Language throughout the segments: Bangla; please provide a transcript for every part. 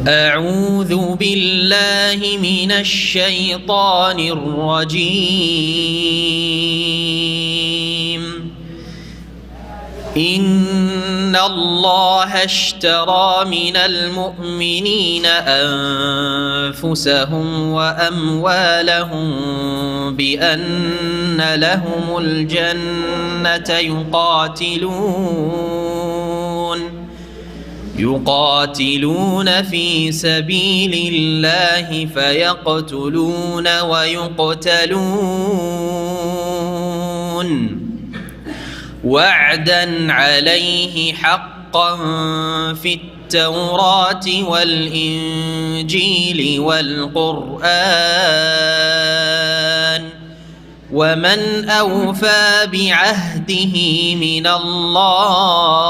أعوذ بالله من الشيطان الرجيم. إن الله اشترى من المؤمنين أنفسهم وأموالهم بأن لهم الجنة يقاتلون في سبيل الله فيقتلون ويقتلون وعدا عليه حقا في التوراة والإنجيل والقرآن ومن أوفى بعهده من الله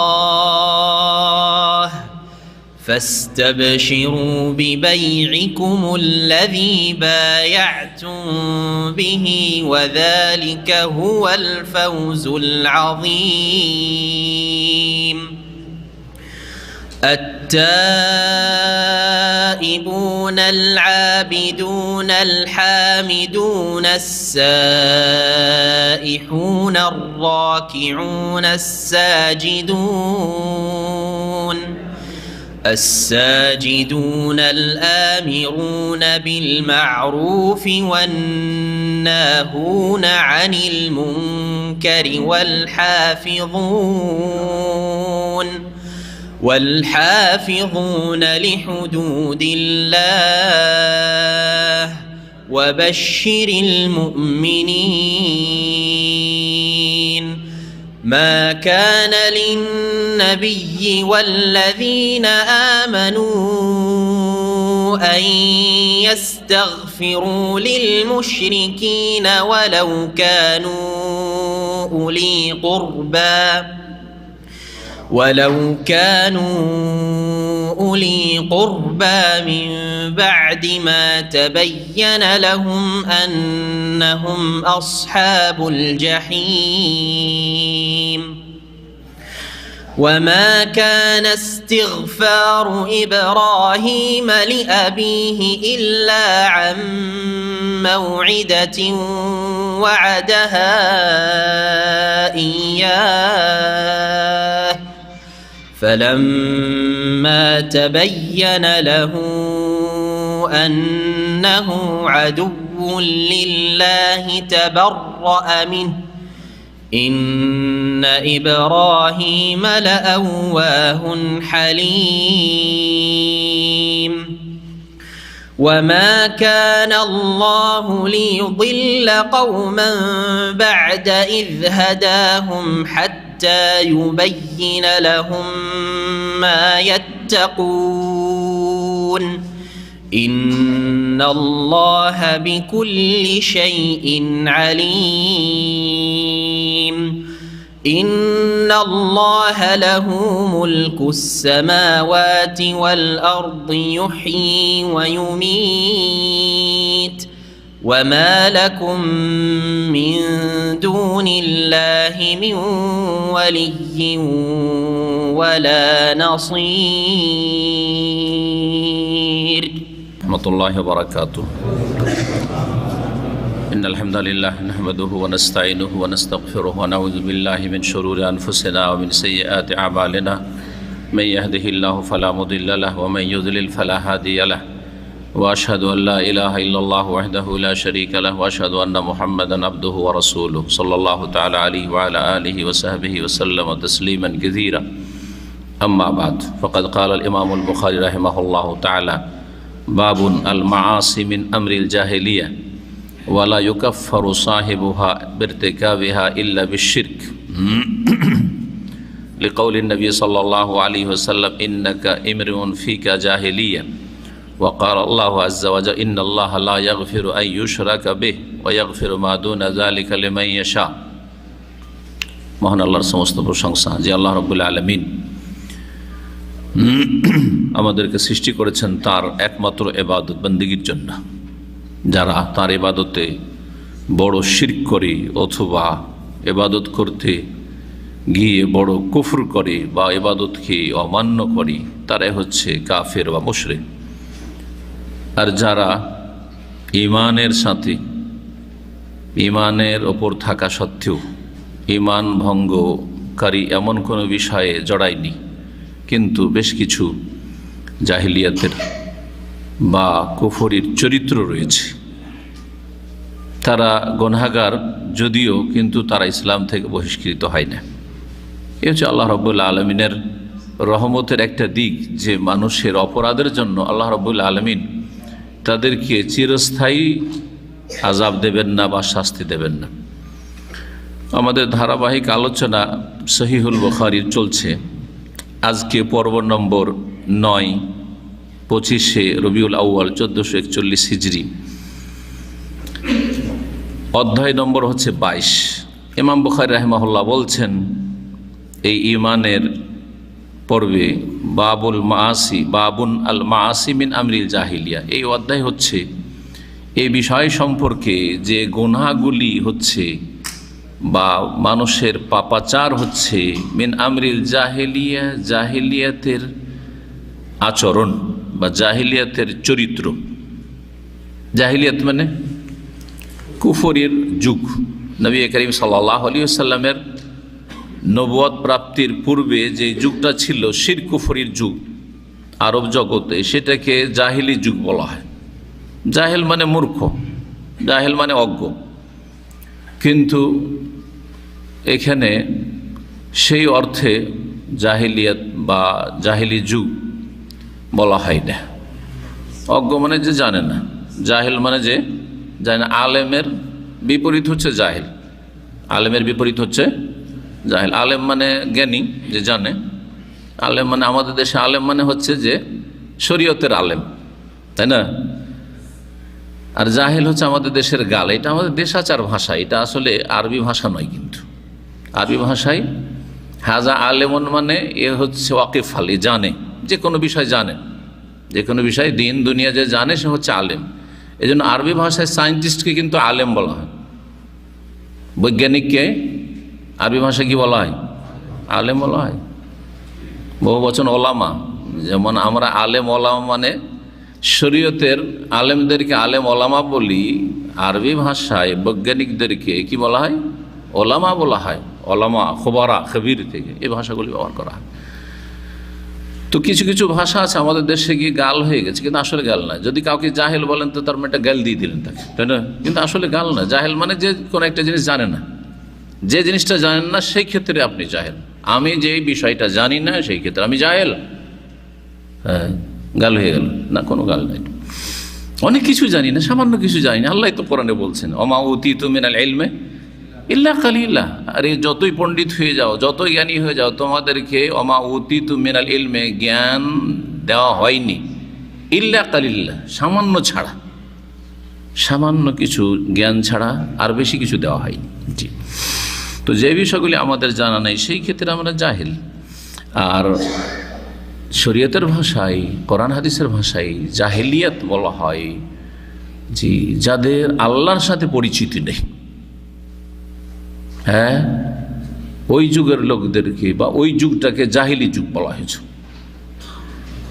فاستبشروا ببيعكم الذي بايعتم به وذلك هو الفوز العظيم. التائبون العابدون الحامدون السائحون الراكعون الساجدون الآمرون بالمعروف والناهون عن المنكر والحافظون لحدود الله وبشر المؤمنين. ما كان للنبي والذين آمنوا أن يستغفروا للمشركين ولو كانوا أولي قربى من بعد ما تبين لهم أنهم أصحاب الجحيم. وما كان استغفار إبراهيم لأبيه إلا عن موعدة وعدها إياه فلما تبين له أنه عدو لله تبرأ منه إن إبراهيم لأواه حليم. وما كان الله ليضل قوما بعد إذ هداهم حتى يبين لهم ما يتقون إن الله بكل شيء عليم. إن الله له ملك السماوات والأرض يحيي ويميت وما لكم من دون الله من ولي ولا نصير. ورحمة الله وبركاته. إن الحمد لله نحمده ونستعينه ونستغفره ونعوذ بالله من شرور أنفسنا ومن سيئات أعمالنا من يهده الله فلا مضل له ومن يضلل فلا هادي له وأشهد أن لا إله إلا الله وحده لا شريك له وأشهد أن محمدا عبده ورسوله صلى الله تعالى عليه وعلى آله وصحبه وسلم تسليما كثيرا. أما بعد فقد قال الإمام البخاري رحمه الله تعالى: باب المعاصي من أمر الجاهلية ولا يكفر صاحبها بارتكابها إلا بالشرك لقول النبي صلى الله عليه وسلم: إنك امرؤ فيك جاهلية. وقال الله عز وجل: إن الله لا يغفر أن يشرك به ويغفر ما دون ذلك لمن يشاء। মহান আল্লাহর সমস্ত প্রশংসা যে আল্লাহ রাব্বুল আলামিন আমাদেরকে সৃষ্টি করেছেন তার একমাত্র ইবাদত বندگির জন্য। যারা তার ইবাদতে বড় শিরক করে অথবা ইবাদত করতে গিয়ে বড় কুফর করে বা ইবাদতকে অমান্য করে তারাই হচ্ছে কাফের বা মুশরিক। আর যারা ঈমানের সাথে, ঈমানের ওপর থাকা সত্ত্বেও ঈমান ভঙ্গকারী এমন কোনো বিষয়ে জড়ায়নি, কিন্তু বেশ কিছু জাহিলিয়াতের বা কুফরির চরিত্র রয়েছে, তারা গুনাহগার যদিও, কিন্তু তারা ইসলাম থেকে বহিষ্কৃত হয় না। এ হচ্ছে আল্লাহ রাব্বুল আলামিনের রহমতের একটা দিক, যে মানুষের অপরাধের জন্য আল্লাহ রাব্বুল আলামিন তাদেরকে চিরস্থায়ী আযাব দেবেন না বা শাস্তি দেবেন না। আমাদের ধারাবাহিক আলোচনা সহিহুল বুখারীর চলছে। আজকে পর্ব নম্বর 9, 25শে রবিউল আউয়াল 1441 হিজরি, অধ্যায় নম্বর হচ্ছে 22। ইমাম বুখারী রাহিমাহুল্লাহ বলছেন এই ঈমানের পর্বে বাবুল মাআসি, বাবুন আল মাআসি মিন আমরিল জাহিলিয়া, এই অধ্যায় হচ্ছে এই বিষয় সম্পর্কে যে গুনাহগুলি হচ্ছে বা মানুষের পাপাচার হচ্ছে মিন আমরিল জাহিলিয়া, জাহিলিয়াতের আচরণ বা জাহিলিয়াতের চরিত্র। জাহিলিয়াত মানে কুফরির যুগ। নবী করিম সাল্লাল্লাহু আলাইহি ওয়াসাল্লামের নবুয়ত প্রাপ্তির পূর্বে যে যুগটা ছিল শিরক কুফরির যুগ আরব জগতে, সেটাকে জাহিলি যুগ বলা হয়। জাহেল মানে মূর্খ, জাহেল মানে অজ্ঞ, কিন্তু এখানে সেই অর্থে জাহিলিয়াত বা জাহিলি যুগ বলা হয় না। অজ্ঞ মানে যে জানে না, জাহেল মানে যে জানে না। আলেমের বিপরীত হচ্ছে জাহেল, আলেমের বিপরীত হচ্ছে জাহেল। আলেম মানে জ্ঞানী, যে জানে। আলেম মানে আমাদের দেশে আলেম মানে হচ্ছে যে শরীয়তের আলেম, তাই না? আর জাহেল হচ্ছে আমাদের দেশের গাল। এটা আমাদের দেশাচার ভাষা, এটা আসলে আরবি ভাষা নয়। কিন্তু আরবি ভাষায় হাজা আলেমন মানে এ হচ্ছে ওয়াকিফ আলী, জানে, যে কোনো বিষয় জানে, যে কোনো বিষয় দিন দুনিয়া যে জানে সে হচ্ছে আলেম। এই জন্য আরবি ভাষায় সায়েন্টিস্টকে কিন্তু আলেম বলা হয়। বৈজ্ঞানিককে আরবি ভাষায় কি বলা হয়? আলেম বলা হয়। বহু বচন ওলামা, যেমন আমরা আলেম ওলামা মানে শরীয়তের আলেমদেরকে আলেম ওলামা বলি, আরবি ভাষায় বৈজ্ঞানিকদেরকে কি বলা হয়? ওলামা বলা হয়। ওলামা খবরা খবির থেকে এই ভাষাগুলি ব্যবহার করা হয়। তো কিছু কিছু ভাষা আছে আমাদের দেশে গিয়ে গাল হয়ে গেছে, কিন্তু আসলে গাল না। যদি কাউকে জাহেল বলেন তো তার মানে একটা গাল দিয়ে দিলেন তাকে, তাই না? কিন্তু আসলে গাল না। জাহেল মানে যে কোনো একটা জিনিস জানে না, যে জিনিসটা জানেন না সেই ক্ষেত্রে আপনি জাহেল। আমি যে বিষয়টা জানি না সেই ক্ষেত্রে আমি জাহেল, হ্যাঁ, গাল হয়ে গেল না? কোনো গাল নাই। অনেক কিছু জানি না, সামান্য কিছু জানি না। আল্লাহ তো কোরআনে বলছেন ওমা উতিতু মিনাল ইলমি ইল্লা কালিলা। আরে যতই পণ্ডিত হয়ে যাও, যতই জ্ঞানী হয়ে যাও, তোমাদেরকে ওমা উতিতু মিনাল ইলমে, জ্ঞান দেওয়া হয়নি, ইল্লা কালিল্লা, সামান্য ছাড়া, সামান্য কিছু জ্ঞান ছাড়া আর বেশি কিছু দেওয়া হয়নি। জি, তো যে বিষয়গুলি আমাদের জানা নেই সেই ক্ষেত্রে আমরা জাহিল। আর শরীয়তের ভাষায়, কোরআন হাদিসের ভাষায় জাহিলিয়াত বলা হয় জি, যাদের আল্লাহর সাথে পরিচিতি নেই। হ্যাঁ, ওই যুগের লোকদেরকে বা ওই যুগটাকে জাহিলি যুগ বলা হয়েছে।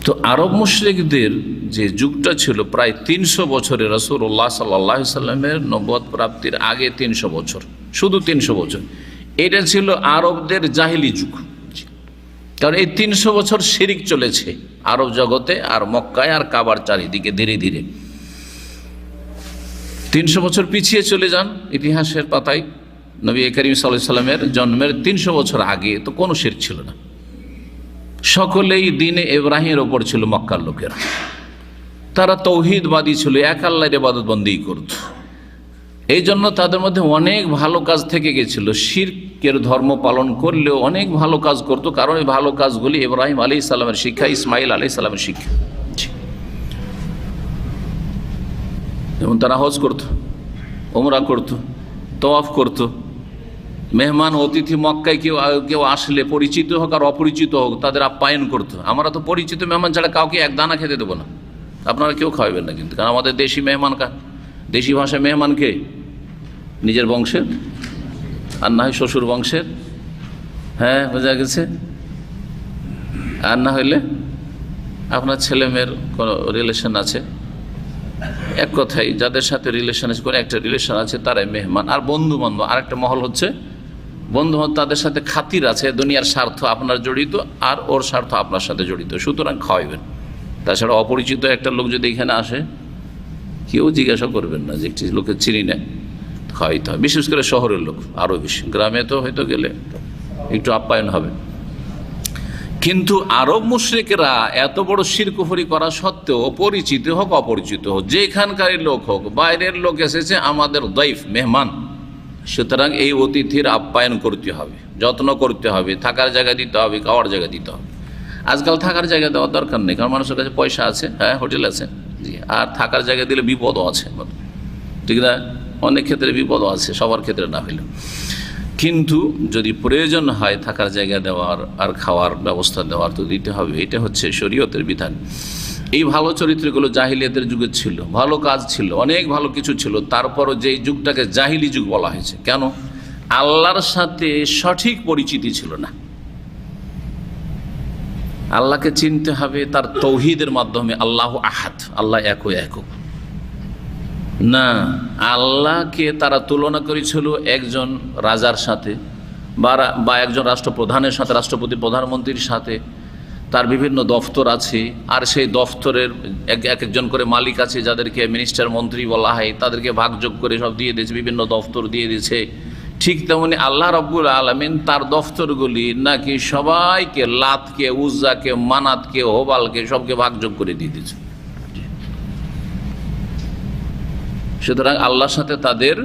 তো আরব মুশরিকদের যে যুগটা ছিল প্রায় 300 বছরের, রাসূলুল্লাহ সাল্লাল্লাহু আলাইহি সাল্লামের নবুয়ত প্রাপ্তির আগে 300 বছর, শুধু 300 বছর, এটা ছিল আরবদের জাহিলি যুগ। কারণ এই 300 বছর শিরিক চলেছে আরব জগতে, আর মক্কায় আর কাবার চারিদিকে। ধীরে ধীরে 300 বছর পিছিয়ে চলে যান ইতিহাসের পাতায়, নবী করিম সাল্লাল্লাহু আলাইহি সাল্লামের জন্মের 300 বছর আগে তো কোনো শিরক ছিল না। সকলেই দিনে ইব্রাহিমের ওপর ছিল মক্কার লোকেরা। তারা তৌহিদবাদী ছিল, এক আল্লাহর ইবাদত বন্দেগী করত। এই জন্য তাদের মধ্যে অনেক ভালো কাজ থেকে গেছিল। শিরকের ধর্ম পালন করলেও অনেক ভালো কাজ করত, কারণ এই ভালো কাজগুলি ইব্রাহিম আলাইহিস সালামের শিক্ষা, ইসমাইল আলাইহিস সালামের শিক্ষা। যেমন তারা হজ করত, ওমরা করত, তওয়াফ করত, মেহমান অতিথি মক্কায় কেউ আসলে পরিচিত হোক আর অপরিচিত হোক তাদের আপ্যায়ন করতো। আমরা তো পরিচিত মেহমান ছাড়া কাউকে এক দানা খেতে দেবো না, আপনারা কেউ খাওয়াবেন না। কিন্তু কারণ আমাদের দেশি মেহমান, দেশি ভাষায় মেহমানকে নিজের বংশের, আর না হয় শ্বশুর বংশের, হ্যাঁ বোঝা গেছে, আর না হইলে আপনার ছেলে মেয়ের কোনো রিলেশন আছে, এক কথাই যাদের সাথে রিলেশন আছে, কোনো একটা রিলেশন আছে তারাই মেহমান। আর বন্ধু বান্ধব আরেকটা মহল হচ্ছে বন্ধু বান্ধব, তাদের সাথে খাতির আছে, দুনিয়ার স্বার্থ আপনার জড়িত আর ওর স্বার্থ আপনার সাথে জড়িত, সুতরাং খাওয়াইবেন। তাছাড়া অপরিচিত একটা লোক যদি এখানে আসে কেউ জিজ্ঞাসা করবেন না যে একটি লোকের চিনি না, খাওয়াইতে হয়। বিশেষ করে শহরের লোক আরও বেশি, গ্রামে তো হয়তো গেলে একটু আপ্যায়ন হবে। কিন্তু আরব মুশরিকরা এত বড় শিরক কুফরি করা সত্ত্বেও পরিচিত হোক অপরিচিত হোক, যেখানকারই লোক হোক, বাইরের লোক এসেছে আমাদের দইফ মেহমান, সুতরাং এই অতিথির আপ্যায়ন করতে হবে, যত্ন করতে হবে, থাকার জায়গা দিতে হবে, খাওয়ার জায়গা দিতে হবে। আজকাল থাকার জায়গা দেওয়ার দরকার নেই, কারণ মানুষের কাছে পয়সা আছে, হ্যাঁ হোটেল আছে, জি, আর থাকার জায়গা দিলে বিপদও আছে, ঠিক না? অনেক ক্ষেত্রে বিপদও আছে, সবার ক্ষেত্রে না হইলেও। কিন্তু যদি প্রয়োজন হয় থাকার জায়গা দেওয়ার আর খাওয়ার ব্যবস্থা দেওয়ার, তো দিতে হবে। এটা হচ্ছে শরীয়তের বিধান। এই ভালো চরিত্রগুলো জাহিলিয়াতের যুগে ছিল, ভালো কাজ ছিল, অনেক ভালো কিছু ছিল। তারপরও যে যুগটাকে জাহিলি যুগ বলা হয়েছে, কেন? আল্লাহর সাথে সঠিক পরিচিতি ছিল না। আল্লাহকে চিনতে হবে তার তৌহিদের মাধ্যমে, আল্লাহ আহাদ, আল্লাহ একক না। আল্লাহকে তারা তুলনা করেছিল একজন রাজার সাথে বা একজন রাষ্ট্রপ্রধানের সাথে, রাষ্ট্রপতি প্রধানমন্ত্রীর সাথে। তার বিভিন্ন দফতর আছে, আর সেই দফতরের এক একজন করে মালিক আছে, যাদেরকে মিনিস্টার মন্ত্রী বলা হয়, তাদেরকে ভাগযোগ করে সব দিয়ে দিয়েছে, বিভিন্ন দফতর দিয়ে দিয়েছে। ঠিক তেমনি আল্লাহ রাব্বুল আলামিন তার দফতরগুলি নাকি সবাইকে, লাতকে, উজ্জাকে, মানাতকে, হোবালকে, সবকে ভাগযোগ করে দিয়ে দিয়েছে। সুতরাং আল্লাহর সাথে তাদের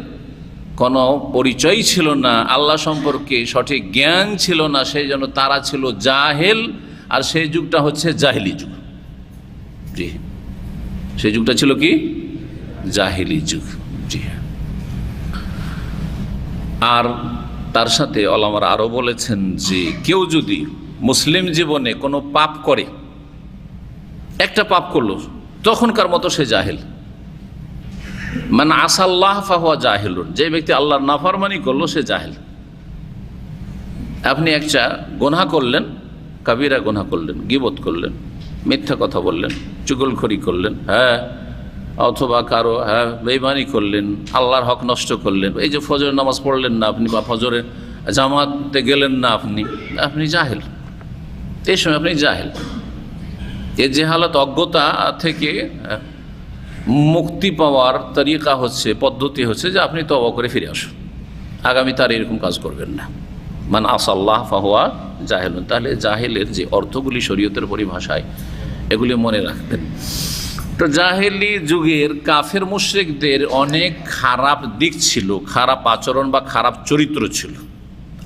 কোনো পরিচয় ছিল না, আল্লাহ সম্পর্কে সঠিক জ্ঞান ছিল না, সেই জন্য তারা ছিল জাহেল। আর সেই যুগটা হচ্ছে জাহিলি যুগ। জি, সেই যুগটা ছিল কি? জাহিলি যুগ। জি। আর তার সাথে ওলামারা আরও বলেছেন যে কেউ যদি মুসলিম জীবনে কোনো পাপ করে, একটা পাপ করলো, তখনকার মতো সে জাহেল। মানে আসাল্লাহ ফাহুয়া জাহিলুন, যে ব্যক্তি আল্লাহর নাফরমানি করলো সে জাহেল। আপনি একটা গুনাহ করলেন, কাবিরা গুনাহ করলেন, গীবত করলেন, মিথ্যা কথা বললেন, চুগলখড়ি করলেন, হ্যাঁ, অথবা কারো বেঈমানি করলেন, আল্লাহর হক নষ্ট করলেন। এই যে ফজরের নামাজ পড়লেন না আপনি, বা ফজরে জামাতে গেলেন না আপনি জাহেল। এই সময় আপনি জাহেল। এই জেহালত, অজ্ঞতা থেকে মুক্তি পাওয়ার তরিকা হচ্ছে, পদ্ধতি হচ্ছে যে আপনি তওবা করে ফিরে আসুন, আগামী তার এরকম কাজ করবেন না। মান আসাল্লাহ ফাহুয়া জাহেলুন। তাহলে জাহেলের যে অর্থগুলি শরীয়তের পরিভাষায়, এগুলি মনে রাখবেন। তো জাহেলি যুগের কাফের মুশরিকদের অনেক খারাপ দিক ছিল, খারাপ আচরণ বা খারাপ চরিত্র ছিল।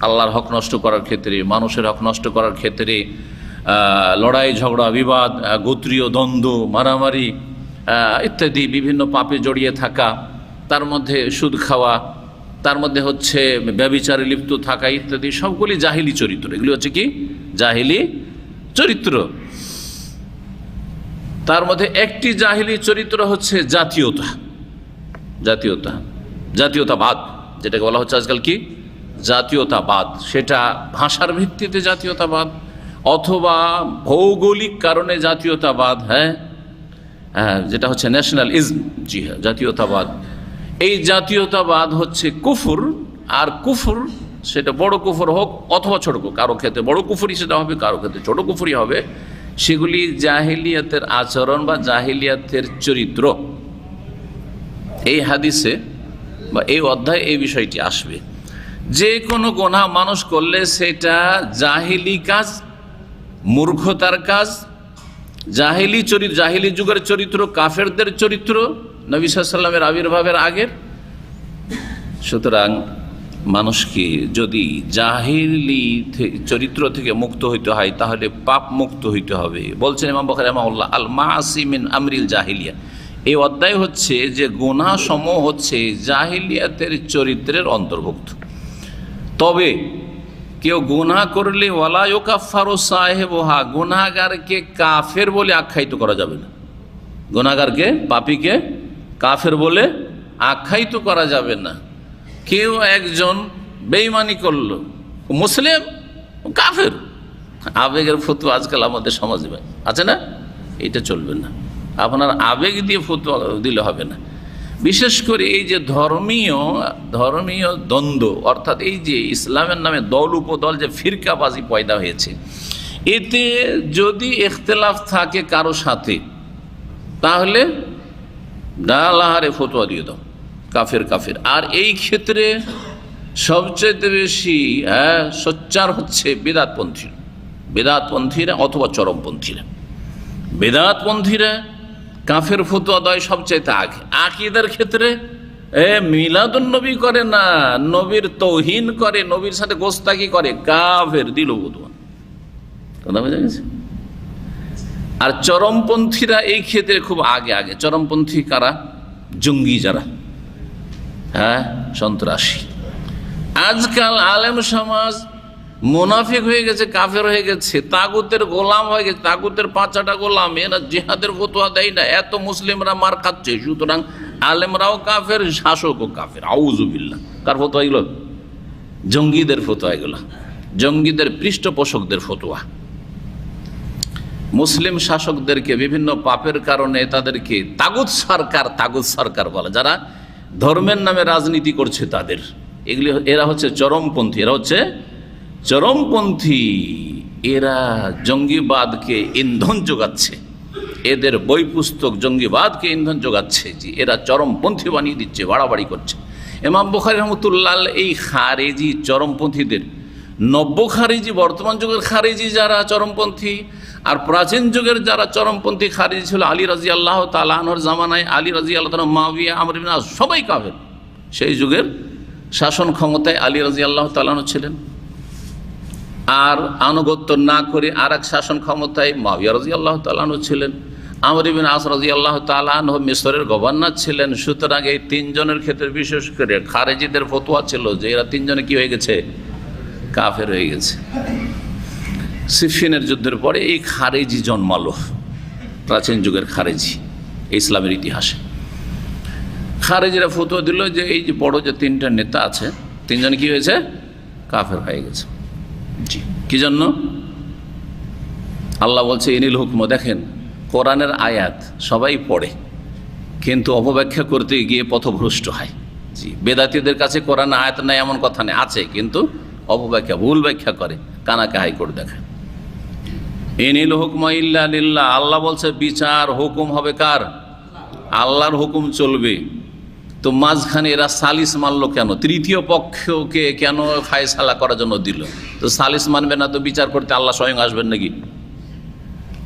আল্লাহর হক নষ্ট করার ক্ষেত্রে, মানুষের হক নষ্ট করার ক্ষেত্রে, লড়াই ঝগড়া বিবাদ, গোত্রীয় দ্বন্দ্ব, মারামারি ইত্যাদি বিভিন্ন পাপে জড়িয়ে থাকা, তার মধ্যে সুদ খাওয়া, তার মধ্যে হচ্ছে ব্যভিচারে লিপ্ত থাকা ইত্যাদি, সবগুলি জাহিলি চরিত্র। এগুলি হচ্ছে কি? জাহিলি চরিত্র। তার মধ্যে একটি জাহিলি চরিত্র হচ্ছে জাতীয়তাবাদ, যেটাকে বলা হচ্ছে আজকাল কি জাতীয়তাবাদ। সেটা ভাষার ভিত্তিতে জাতীয়তাবাদ, অথবা ভৌগোলিক কারণে জাতীয়তাবাদ, হ্যাঁ, যেটা হচ্ছে ন্যাশনালিজম। জি হ্যাঁ, জাতীয়তাবাদ। এই জাতীয়তাবাদ হচ্ছে কুফর। আর কুফর সেটা বড় কুফর হোক অথবা ছোট কুফর, কারো ক্ষেত্রে বড় কুফরই সেটা হবে, কারো ক্ষেত্রে ছোট কুফরই হবে। সেগুলি জাহিলিয়াতের আচরণ বা জাহিলিয়াতের চরিত্র। এই হাদিসে বা এই অধ্যায়ে এই বিষয়টি আসবে। যে কোনো গুনাহ মানুষ করলে সেটা জাহিলি কাজ, মূর্খতার কাজ, জাহিলি চরিত্র, জাহিলি যুগের চরিত্র, কাফেরদের চরিত্র, নবী সাল্লাল্লাহু আলাইহি ওয়াসাল্লামের আবির্ভাবের আগের। সুতরাং মানুষকে যদি জাহিলি চরিত্র থেকে মুক্ত হইতে হয়, তাহলে পাপ মুক্ত হইতে হবে। বলছেন ইমাম বুখারী রাহিমাহুল্লাহ, আল মাআসি মিন আমরিল জাহিলিয়া। এই অধ্যায় হচ্ছে যে গুনাহ সমূহ হচ্ছে জাহিলিয়াতের চরিত্রের অন্তর্ভুক্ত। তবে কেউ গুনাহ করলে ওয়ালা ইউকাফফারু সাহিবুহা, গুনাহগারকে কাফের বলে আখ্যায়িত করা যাবে না। গুনাহগারকে, পাপীকে কাফের বলে আখ্যায়িত করা যাবে না। কেউ একজন বেঈমানি করলো, মুসলিম, কাফের, আবেগের ফতোয়া আজকাল আমাদের সমাজে আছে না, এটা চলবে না। আপনার আবেগ দিয়ে ফতোয়া দিলে হবে না। বিশেষ করে এই যে ধর্মীয় দ্বন্দ্ব, অর্থাৎ এই যে ইসলামের নামে দল উপদল যে ফিরকাবাজি পয়দা হয়েছে, এতে যদি ইখতিলাফ থাকে কারো সাথে, তাহলে ডালাহারে ফতোয়া দিয়ে দাও, কাফের কাফের। আর এই ক্ষেত্রে সবচেয়ে বেশি সোচ্চার হচ্ছে বেদাতপন্থীরা অথবা চরমপন্থীরা। বেদাতপন্থীরা কাফের ফতোয়া দেয় সবচাইতে আগে। আকীদার ক্ষেত্রে মিলাদুন নবী করে না, নবীর তৌহিন করে, নবীর সাথে গোস্তাকি করে, কাফের দিল ফতোয়া। কথা বোঝা গেছে? আর চরমপন্থীরা এই ক্ষেত্রে খুব আগে। চরমপন্থী কারা? জঙ্গি যারা, সন্ত্রাসী। আজকাল আলেম সমাজ মুনাফিক হয়ে গেছে, কাফের হয়ে গেছে, তাগুতের গোলাম হয়ে গেছে, তাগুতের পাঁচাটা গোলাম। এরা জিহাদের ফতোয়া দেয় না, এত মুসলিমরা মার খাচ্ছে, সুতরাং আলেমরাও কাফের, শাসকও কাফের। আউযুবিল্লাহ। কার ফতোয়া এগুলো? জঙ্গিদের ফতোয়া এগুলো, জঙ্গিদের পৃষ্ঠপোষকদের ফতোয়া। মুসলিম শাসকদেরকে বিভিন্ন পাপের কারণে তাদেরকে তাগুত সরকার বলে, যারা ধর্মের নামে রাজনীতি করছে তাদের, এরা হচ্ছে চরমপন্থী। এরা জঙ্গিবাদকে ইন্ধন যোগাচ্ছে, এদের বই পুস্তক জঙ্গিবাদকে ইন্ধন যোগাচ্ছে। জি, এরা চরমপন্থী বানিয়ে দিচ্ছে, বাড়াবাড়ি করছে। ইমাম বুখারী রাহমাতুল্লাহ এই খারেজি চরমপন্থীদের, নব্য খারেজি, বর্তমান যুগের খারেজি যারা চরমপন্থী, আর প্রাচীন যুগের যারা চরমপন্থী খারেজি ছিল, আলী রাদিয়াল্লাহু তাআলা আনহুর জামানায়, আলী রাদিয়াল্লাহু তাআলা, মুআবিয়া, আমর ইবনে আস, সবাই কাফের। সেই যুগের শাসন ক্ষমতায় আলী রাদিয়াল্লাহু তাআলা আনহু ছিলেন, আর আনুগত্য না করে আর এক শাসন ক্ষমতায় মুআবিয়া রাদিয়াল্লাহু তাআলা আনহু ছিলেন, আমর ইবনে আস রাদিয়াল্লাহু তাআলা আনহু মিসরের গভর্নর ছিলেন। সুতরাং এই তিনজনের ক্ষেত্রে বিশেষ করে খারেজিদের ফতোয়া ছিল যে এরা তিনজনে কি হয়ে গেছে? কাফের হয়ে গেছে। সিফিনের যুদ্ধের পরে এই খারেজি জন্মালো, প্রাচীন যুগের খারেজি ইসলামের ইতিহাসে। খারেজিরা ফতোয়া দিল যে এই যে বড় যে তিনটা নেতা আছে, তিনজন কি হয়েছে? কাফের হয়ে গেছে। জি, কি জন্য? আল্লাহ বলছে ইনিল হুকম। দেখেন, কোরআনের আয়াত সবাই পড়ে, কিন্তু অপব্যাখ্যা করতে গিয়ে পথভ্রষ্ট হয়। জি, বেদাতীদের কাছে কোরআন আয়াত নাই এমন কথা নেই, আছে, কিন্তু অপব্যাখ্যা, ভুল ব্যাখ্যা করে, কানাকে হাইকোর্ট দেখায়। ইনিল হুকম ইল্লা লিল্লাহ। আল্লাহ বলছে বিচার হুকুম হবে কার? আল্লাহর হুকুম চলবে। তো মাঝখানে এরা সালিস মানলো কেন? তৃতীয় পক্ষকে কেন ফায়সালা করার জন্য দিল? তো সালিস মানবে না তো বিচার করতে আল্লাহ স্বয়ং আসবেন নাকি?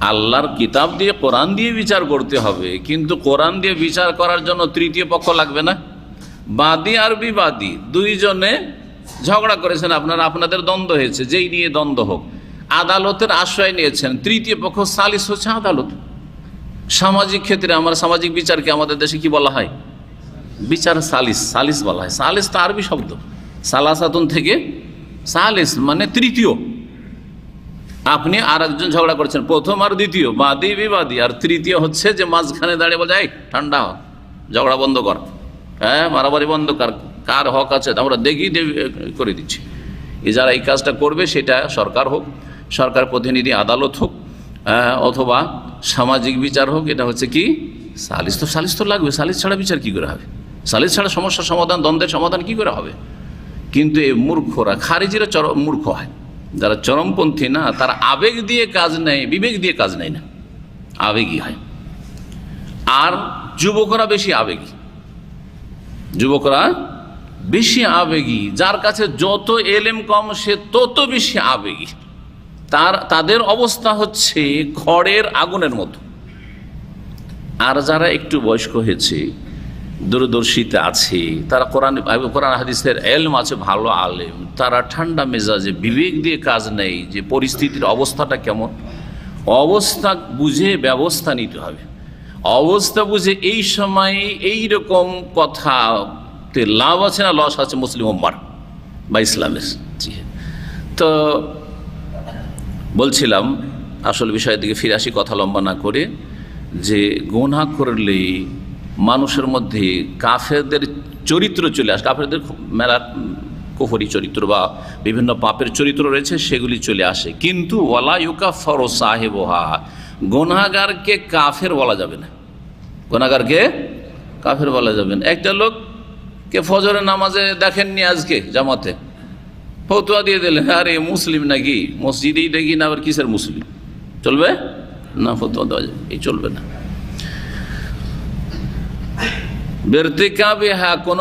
আল্লাহর কিতাব দিয়ে, কোরআন দিয়ে বিচার করতে হবে, কিন্তু কোরআন দিয়ে বিচার করার জন্য তৃতীয় পক্ষ লাগবে না? বাদী আর বিবাদী দুইজনে ঝগড়া করেছেন, আপনাদের দ্বন্দ্ব হয়েছে, যেই নিয়ে দ্বন্দ্ব হোক, আদালতের আশ্রয় নিয়েছেন, তৃতীয় পক্ষ সালিস হচ্ছে আদালত। সামাজিক ক্ষেত্রে আমার সামাজিক বিচারকে আমাদের দেশে কি বলা হয়? বিচার সালিস বলা হয়। সালিস তো আরবি শব্দ, সালাসাতুন থেকে সালিস মানে তৃতীয়। আপনি আর একজন ঝগড়া করছেন, প্রথম আর দ্বিতীয়, বাদী বিবাদী, আর তৃতীয় হচ্ছে যে মাঝখানে দাঁড়িয়ে বলে, এই ঠান্ডা হ, ঝগড়া বন্ধ কর, মারামারি বন্ধ কর, কার হক আছে আমরা দেখি করে দিচ্ছি। যারা এই কাজটা করবে সেটা সরকার হোক, সরকার প্রতিনিধি আদালত হোক, অথবা সামাজিক বিচার হোক, এটা হচ্ছে কি সালিস তো লাগবে। সালিস ছাড়া বিচার কি করে হবে? সালিস ছাড়া সমস্যার সমাধান, দ্বন্দ্বের সমাধান কি করে হবে? কিন্তু এই মূর্খরা, খারিজিরা মূর্খ হয়, যারা চরমপন্থী না, তারা আবেগ দিয়ে কাজ নেয়, বিবেক দিয়ে কাজ নেয় না, আবেগী হয়। আর যুবকরা বেশি আবেগী, যার কাছে যত এলেম কম সে তত বেশি আবেগী। তাদের অবস্থা হচ্ছে খড়ের আগুনের মতো। আর যারা একটু বয়স্ক হয়েছে, দূরদর্শিতা আছে, তারা কোরআন হাদিসের এলম আছে, ভালো আলেম, তারা ঠান্ডা মেজাজে বিবেক দিয়ে কাজ নেই, যে পরিস্থিতির অবস্থাটা কেমন, অবস্থা বুঝে ব্যবস্থা নিতে হবে। অবস্থা বুঝে এই সময় এই রকম কথাতে লাভ আছে না লস আছে মুসলিম উম্মার বা ইসলামের। তো বলছিলাম, আসল বিষয়ের দিকে ফিরে আসি কথা লম্বা না করে, যে গুনাহ করলে মানুষের মধ্যে কাফেরদের চরিত্র চলে আসে। কাফেরদের মেলা কুফরি চরিত্র বা বিভিন্ন পাপের চরিত্র রয়েছে, সেগুলি চলে আসে। কিন্তু ওয়ালা ইউকাফারু সাহিবুহা, গুনাহগারকে কাফের বলা যাবে না, গুনাহগারকে কাফের বলা যাবে না। একটা লোককে ফজরের নামাজে দেখেননি আজকে জামাতে, ফতোয়া দিয়ে দিলেন আরে মুসলিম নাকি, মসজিদেই দেখি না, আবার কিসের মুসলিম, চলবে না? ফতোয়া দেওয়া যাবে, এই চলবে না। বেরতেকাবেহা, কোন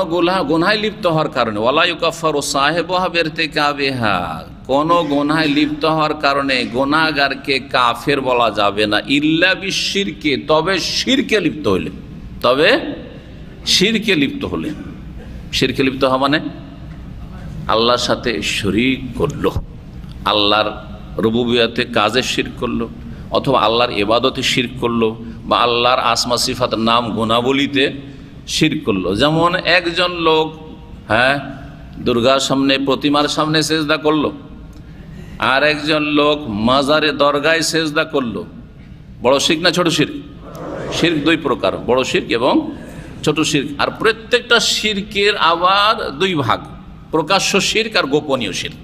গুনাহে লিপ্ত হওয়ার কারণে, ওয়ালা ইউকাফারু সাহিবুহা বেরতেকাবেহা, কোন গুনাহে লিপ্ত হওয়ার কারণে গুনাহগারকে কাফের বলা যাবে না, ইল্লা বিশিরকে, তবে শিরকে লিপ্ত হইলে, তবে শিরকে লিপ্ত হলে। শিরকে লিপ্ত হওয়া মানে আল্লাহর সাথে শরীক করলো, আল্লাহর রুবুবিয়তে কাজে শিরক করলো, অথবা আল্লাহর ইবাদতে শিরক করলো, বা আল্লাহর আসমা সিফাত নাম গুণাবলীতে শিরক করলো। যেমন একজন লোক দুর্গার সামনে, প্রতিমার সামনে সেজদা করলো, আর একজন লোক মাজারে দরগায় সেজদা করলো। বড় শিরক না ছোট শিরক? শিরক দুই প্রকার, বড় শিরক এবং ছোট শিরক। আর প্রত্যেকটা শিরকের আবার দুই ভাগ, প্রকাশ্য শিরক আর গোপনীয় শিরক।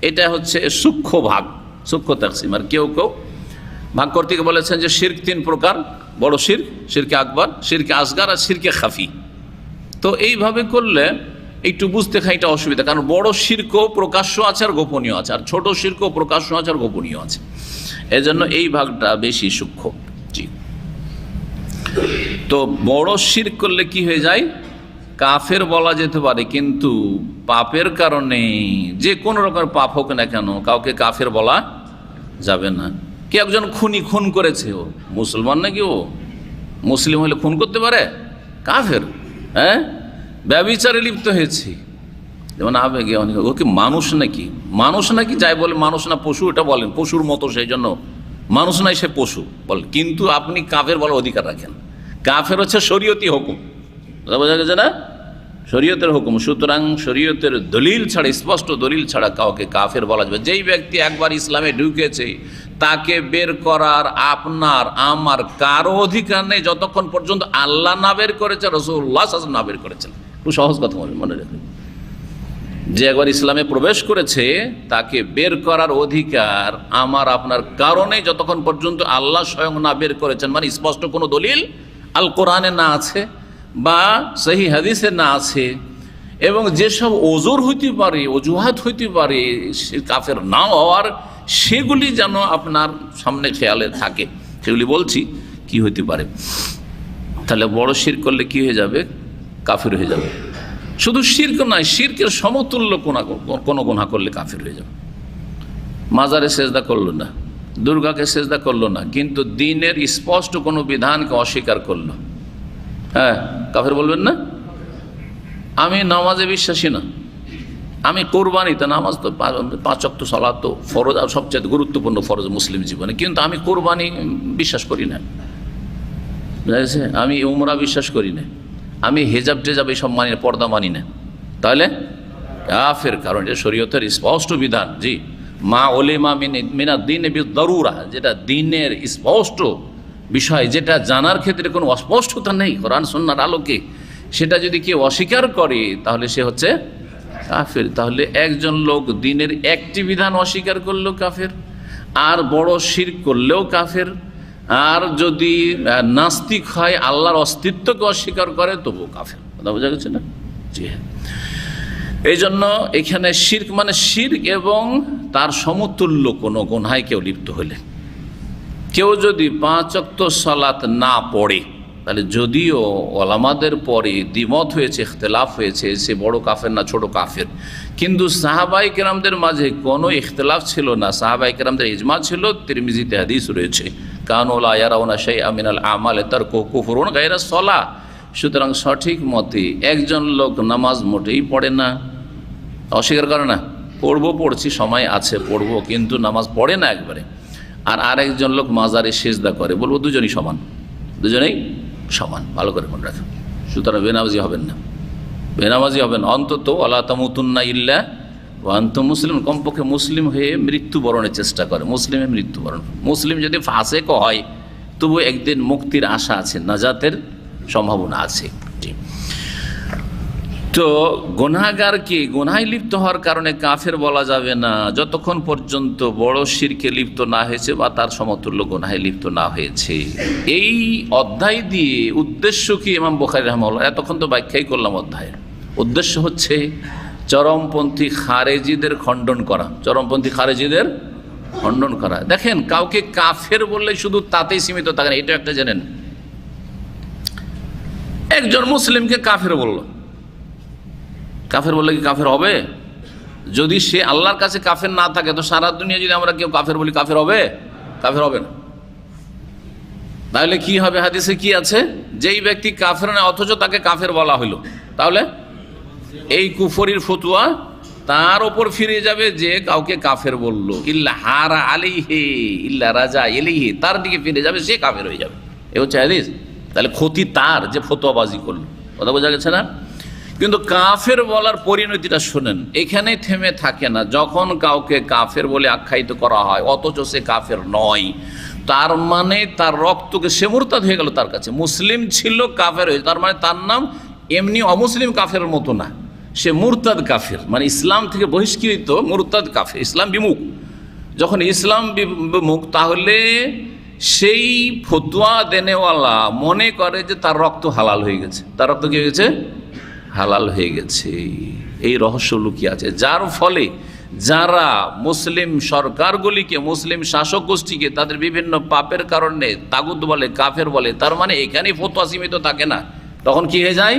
এটা হচ্ছে সূক্ষ্ম ভাগ, সূক্ষ্ম তাকসিম। আর কেউ কেউ ভাগ করতে গিয়ে বলেছেন যে শিরক তিন প্রকার, বড় শিরক, শিরকে আকবর, শিরকে আসগার আর শিরকে খাফি। তো এইভাবে করলে একটু বুঝতে খাইটা অসুবিধা, কারণ বড় শিরকও প্রকাশ্য আছে আর গোপনীয় আছে, আর ছোট শিরকও প্রকাশ্য আছে আর গোপনীয় আছে। এজন্য এই ভাগটা বেশি সূক্ষ্ম। জি, তো বড় শিরক করলে কি হয়ে যায়? কাফের বলা যেতে পারে, কিন্তু পাপের কারণে, যে কোনো রকমের পাপ হোক না কেন, কাউকে কাফের বলা যাবে না। কে একজন খুন করেছে, ও মুসলমান নাকি? ও মুসলিম হলে খুন করতে পারে? কাফের। ব্যভিচারে লিপ্ত হয়েছে, যেমন আবেগে অনেক, ও কি মানুষ নাকি? মানুষ নাকি যাই বলে, মানুষ না পশু, এটা বলেন পশুর মতো, সেই জন্য মানুষ নাই, সে পশু বল। কিন্তু আপনি কাফের বলার অধিকার রাখেন। কাফের হচ্ছে শরীয়তি হুকুম, বোঝা গেছে না? শরীয়তের হুকুম। সুতরাং শরীয়তের দলিল ছাড়া, স্পষ্ট দলিল ছাড়া কাউকে কাফের বলা যাবে। যেই ব্যক্তি একবার ইসলামে ঢুকেছে তাকে বের করার আপনার আমার কারো অধিকার নেই, যতক্ষণ পর্যন্ত আল্লাহ না বের করেছে, রাসূলুল্লাহ সাল্লাল্লাহু আলাইহি ওয়াসাল্লাম না বের করেছেন। খুব সহজ কথা মনে রাখবেন, যে একবার ইসলামে প্রবেশ করেছে তাকে বের করার অধিকার আমার আপনার কারণে, যতক্ষণ পর্যন্ত আল্লাহ স্বয়ং না বের করেছেন, মানে স্পষ্ট কোনো দলিল আল কোরআনে না আছে বা সহি হাদিসে না আছে, এবং যেসব ওজোর হইতে পারে, অজুহাত হইতে পারে কাফের না হওয়ার, সেগুলি যেন আপনার সামনে খেয়ালে থাকে। সেগুলি বলছি কি হইতে পারে। তাহলে বড় শিরক করলে কি হয়ে যাবে? কাফের হয়ে যাবে। শুধু শিরক নয়, শিরকের সমতুল্য কোনো গুনাহ করলে কাফের হয়ে যাবে। মাজারে সেজদা করলো না, দুর্গাকে সেজদা করলো না, কিন্তু দ্বীনের স্পষ্ট কোনো বিধানকে অস্বীকার করলো, কাফের বলবেন না? আমি নামাজে বিশ্বাসী না, আমি কোরবানিতে, নামাজ তো 5 ওয়াক্ত সালাত তো ফরজ, আর সবচেয়ে গুরুত্বপূর্ণ ফরজ মুসলিম জীবনে, কিন্তু আমি কোরবানি বিশ্বাস করি না, বুঝেছে? আমি উমরা বিশ্বাস করি না, আমি হেজাব টেজাব এইসব মানি না, পর্দা মানি না, তাহলে কাফের। কারণ এটা শরীয়তের স্পষ্ট বিধান। জি, মা ওলেমা মিনা দ্বীন বিদ-দারুরা, যেটা দ্বীনের স্পষ্ট বিষয়, যেটা জানার ক্ষেত্রে কোনো অস্পষ্টতা নেই কোরআন সুন্নাহর আলোকে, সেটা যদি কেউ অস্বীকার করে তাহলে সে হচ্ছে কাফের। তাহলে একজন লোক দ্বীনের একটি বিধান অস্বীকার করলেও কাফের, আর বড় শিরক করলেও কাফের, আর যদি নাস্তিক হয়, আল্লাহর অস্তিত্বকে অস্বীকার করে, তবুও কাফের। কথা বোঝা গেছে না? জি হ্যাঁ। এই জন্য এখানে শিরক মানে শিরক এবং তার সমতুল্য কোনো গুনাহে কেউ লিপ্ত হলে। কেউ যদি 5 ওয়াক্ত সালাত না পড়ে, তাহলে যদিও ওলামাদের পরে দ্বিমত হয়েছে, ইখতিলাফ হয়েছে, সে বড় কাফের না ছোট কাফের, কিন্তু সাহাবায়ে কেরামদের মাঝে কোনো ইখতিলাফ ছিল না। সাহাবায়ে কেরামদের ইজমা ছিল, তিরমিজিতে হাদিস রয়েছে, কানু লা ইয়ারাউনা শাইআম মিনাল আমালি তারকু কুফরুন গায়রা সলাহ। সুতরাং সঠিক মতে একজন লোক নামাজ মোটেই পড়ে না, অস্বীকার করে না, পড়ছি, সময় আছে পড়বো, কিন্তু নামাজ পড়ে না একবারে, আর আরেকজন লোক মাজারে সিজদা করে, বলবো দুজনই সমান, দুজনেই সমান। ভালো করে মনে রাখেন। সুতরাং বেনামাজি হবেন না, বেনামাজি হবেন অন্তত ওয়ালা তামুতুন্না ইল্লা ওয়া আনতুম মুসলিমুন, কমপক্ষে মুসলিম হয়ে মৃত্যুবরণের চেষ্টা করে। মুসলিমে মৃত্যুবরণ, মুসলিম যদি ফাসেক হয় তবু একদিন মুক্তির আশা আছে, নাজাতের সম্ভাবনা আছে। তো গুনাহগারকে গুনাহে লিপ্ত হওয়ার কারণে কাফের বলা যাবে না যতক্ষণ পর্যন্ত বড় শিরকে লিপ্ত না হয়েছে বা তার সমতুল্য গুনাহে লিপ্ত না হয়েছে। এই অধ্যায় দিয়ে উদ্দেশ্য কি ইমাম বুখারী রাহিমাহুল্লাহ, এতক্ষণ তো ব্যাখ্যাই করলাম অধ্যায়ের উদ্দেশ্য হচ্ছে চরমপন্থী খারেজিদের খণ্ডন করা, চরমপন্থী খারেজিদের খণ্ডন করা। দেখেন, কাউকে কাফের বললে শুধু তাতেই সীমিত থাকেন, এটা একটা জেনেন। একজন মুসলিমকে কাফের বলল, কাফের বললে কি কাফের হবে? যদি সে আল্লাহর কাছে কাফের না থাকে তো সারা দুনিয়া যদি আমরা কেউ কাফের বলি কাফের হবে? কাফের হবে না। তাহলে কি হবে? হাদিসে কি আছে? যেই ব্যক্তি কাফের না অথচ তাকে কাফের বলা হলো, তাহলে এই কুফরির ফতোয়া তার ওপর ফিরে যাবে যে কাউকে কাফের বলল। ইল্লা হারা আলাইহি ইল্লা রাজা ইলাইহি, তার দিকে ফিরে যাবে, সে কাফের হয়ে যাবে। এ হচ্ছে হাদিস। তাহলে ক্ষতি তার যে ফতোয়াবাজি করলো। কথা বোঝা গেছে না? কিন্তু কাফের বলার পরিণতিটা শোনেন, এখানে থেমে থাকে না। যখন কাউকে কাফের বলে আখ্যায়িত করা হয় অথচ সে কাফের নয়, তার মানে তার রক্তকে সে মুরতাদ হয়ে গেল। তার কাছে মুসলিম ছিল, কাফের হয়েছে, তার মানে তার নাম এমনি অমুসলিম কাফের মতো না, সে মুরতাদ কাফের, মানে ইসলাম থেকে বহিষ্কৃত মুরতাদ কাফের, ইসলাম বিমুখ। যখন ইসলাম বিমুখ, তাহলে সেই ফতোয়া দেনেওয়ালা মনে করে যে তার রক্ত হালাল হয়ে গেছে। তার রক্ত কি হয়ে গেছে? হালাল হয়ে গেছে। এই রহস্য লুকিয়ে আছে, যার ফলে যারা মুসলিম সরকারগুলিকে, মুসলিম শাসক গোষ্ঠীকে তাদের বিভিন্ন পাপের কারণে তাগুত বলে, কাফের বলে, তার মানে এখানেই ফতোয়া সীমিত থাকে না। তখন কি হয়ে যায়?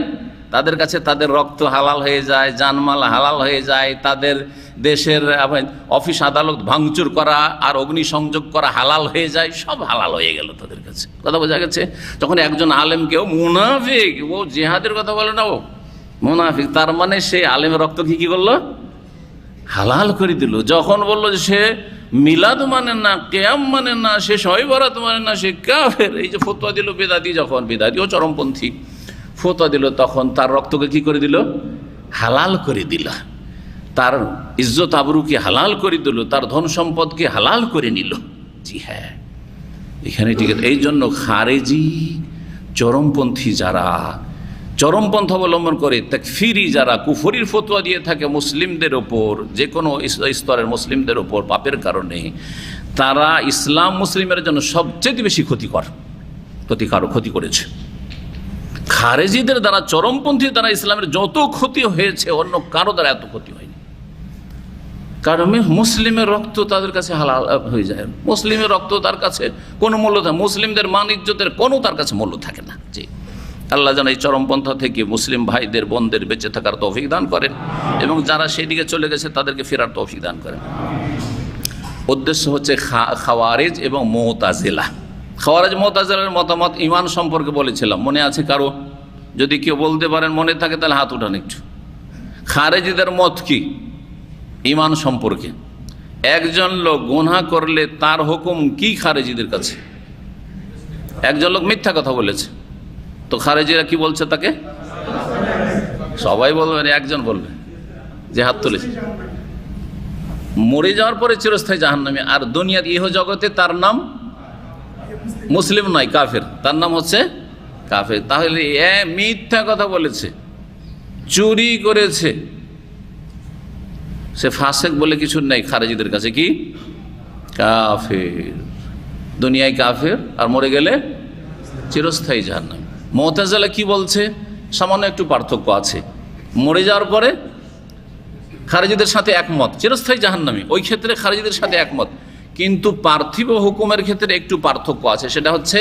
তাদের কাছে তাদের রক্ত হালাল হয়ে যায়, জানমাল হালাল হয়ে যায়, তাদের দেশের অফিস আদালত ভাঙচুর করা আর অগ্নিসংযোগ করা হালাল হয়ে যায়, সব হালাল হয়ে গেল তাদের কাছে। কথা বোঝা গেছে? যখন একজন আলেমকেও মুনাফিক, ও জিহাদের কথা বলে না, ও মুনাফিক, তার মানে সে আলেমের রক্ত কি করলো? হালাল করে দিল। যখন বললো যে সে মিলাদ মানে না, কিয়াম মানে না, সে শবে বরাত মানে না, সে কাফের, এই যে ফতোয়া দিল বেদাতি, যখন বেদাতি ও চরমপন্থী ফতোয়া দিল, তখন তার রক্তকে কি করে দিল? হালাল করে দিল। তার ইজ্জত আবরুকে হালাল করে দিল, তার ধন সম্পদকে হালাল করে নিল। জি হ্যাঁ, এখানে ঠিক আছে। এই জন্য খারেজি চরমপন্থী যারা চরমপন্থা অবলম্বন করে, তাকফিরি যারা কুফরির ফতোয়া দিয়ে থাকে মুসলিমদের ওপর, যে কোনো স্তরের মুসলিমদের ওপর পাপের কারণে, তারা ইসলাম মুসলিমের জন্য সবচেয়ে বেশি ক্ষতি করেছে। খারেজিদের দ্বারা, চরমপন্থী দ্বারা ইসলামের যত ক্ষতি হয়েছে অন্য কারো দ্বারা এত ক্ষতি হয়নি। কারণ মুসলিমের রক্ত তাদের কাছে হালাল হয়ে যায়, মুসলিমের রক্ত তার কাছে কোনো মূল্য থাকে, মুসলিমদের মান ইজ্জতের কোনো তার কাছে মূল্য থাকে না। জি, আল্লাহ যেন এই চরমপন্থা থেকে মুসলিম ভাইদের বোনদের বেঁচে থাকার তৌফিক দান করেন এবং যারা সেই দিকে চলে গেছে তাদেরকে ফেরার তৌফিক দান করেন। উদ্দেশ্য হচ্ছে খাওয়ারিজ এবং মুতাজিলা। খাওয়ারিজ মুতাজিলার মতামত ঈমান সম্পর্কে বলেছিলাম, মনে আছে কারো? যদি কেউ বলতে পারেন, মনে থাকে, তাহলে হাত উঠান একটু। খারেজিদের মত কি ঈমান সম্পর্কে? একজন লোক গুনাহ করলে তার হুকুম কি খারেজিদের কাছে? একজন লোক মিথ্যা কথা বলেছে, তো খারেজিরা কি বলছে তাকে? সবাই বলবেন, একজন বলবে যে হাত তুলেছে, মরে যাওয়ার পরে চিরস্থায়ী জাহান্নামী। আর দুনিয়ার ইহ জগতে তার নাম মুসলিম নয়, কাফের, তার নাম হচ্ছে কাফের। তাহলে মিথ্যা কথা বলেছে, চুরি করেছে, সে ফাসেক বলে কিছু নেই খারেজিদের কাছে, কি কাফের, দুনিয়ায় কাফের, আর মরে গেলে চিরস্থায়ী জাহান্নামী। মুতাজিলা কি বলছে? সামান্য একটু পার্থক্য আছে। মরে যাওয়ার পরে খারেজিদের সাথে একমত, চিরস্থায়ী জাহান্নামী, ওই ক্ষেত্রে খারেজিদের সাথে একমত। কিন্তু পার্থিব হুকুমের ক্ষেত্রে একটু পার্থক্য আছে। সেটা হচ্ছে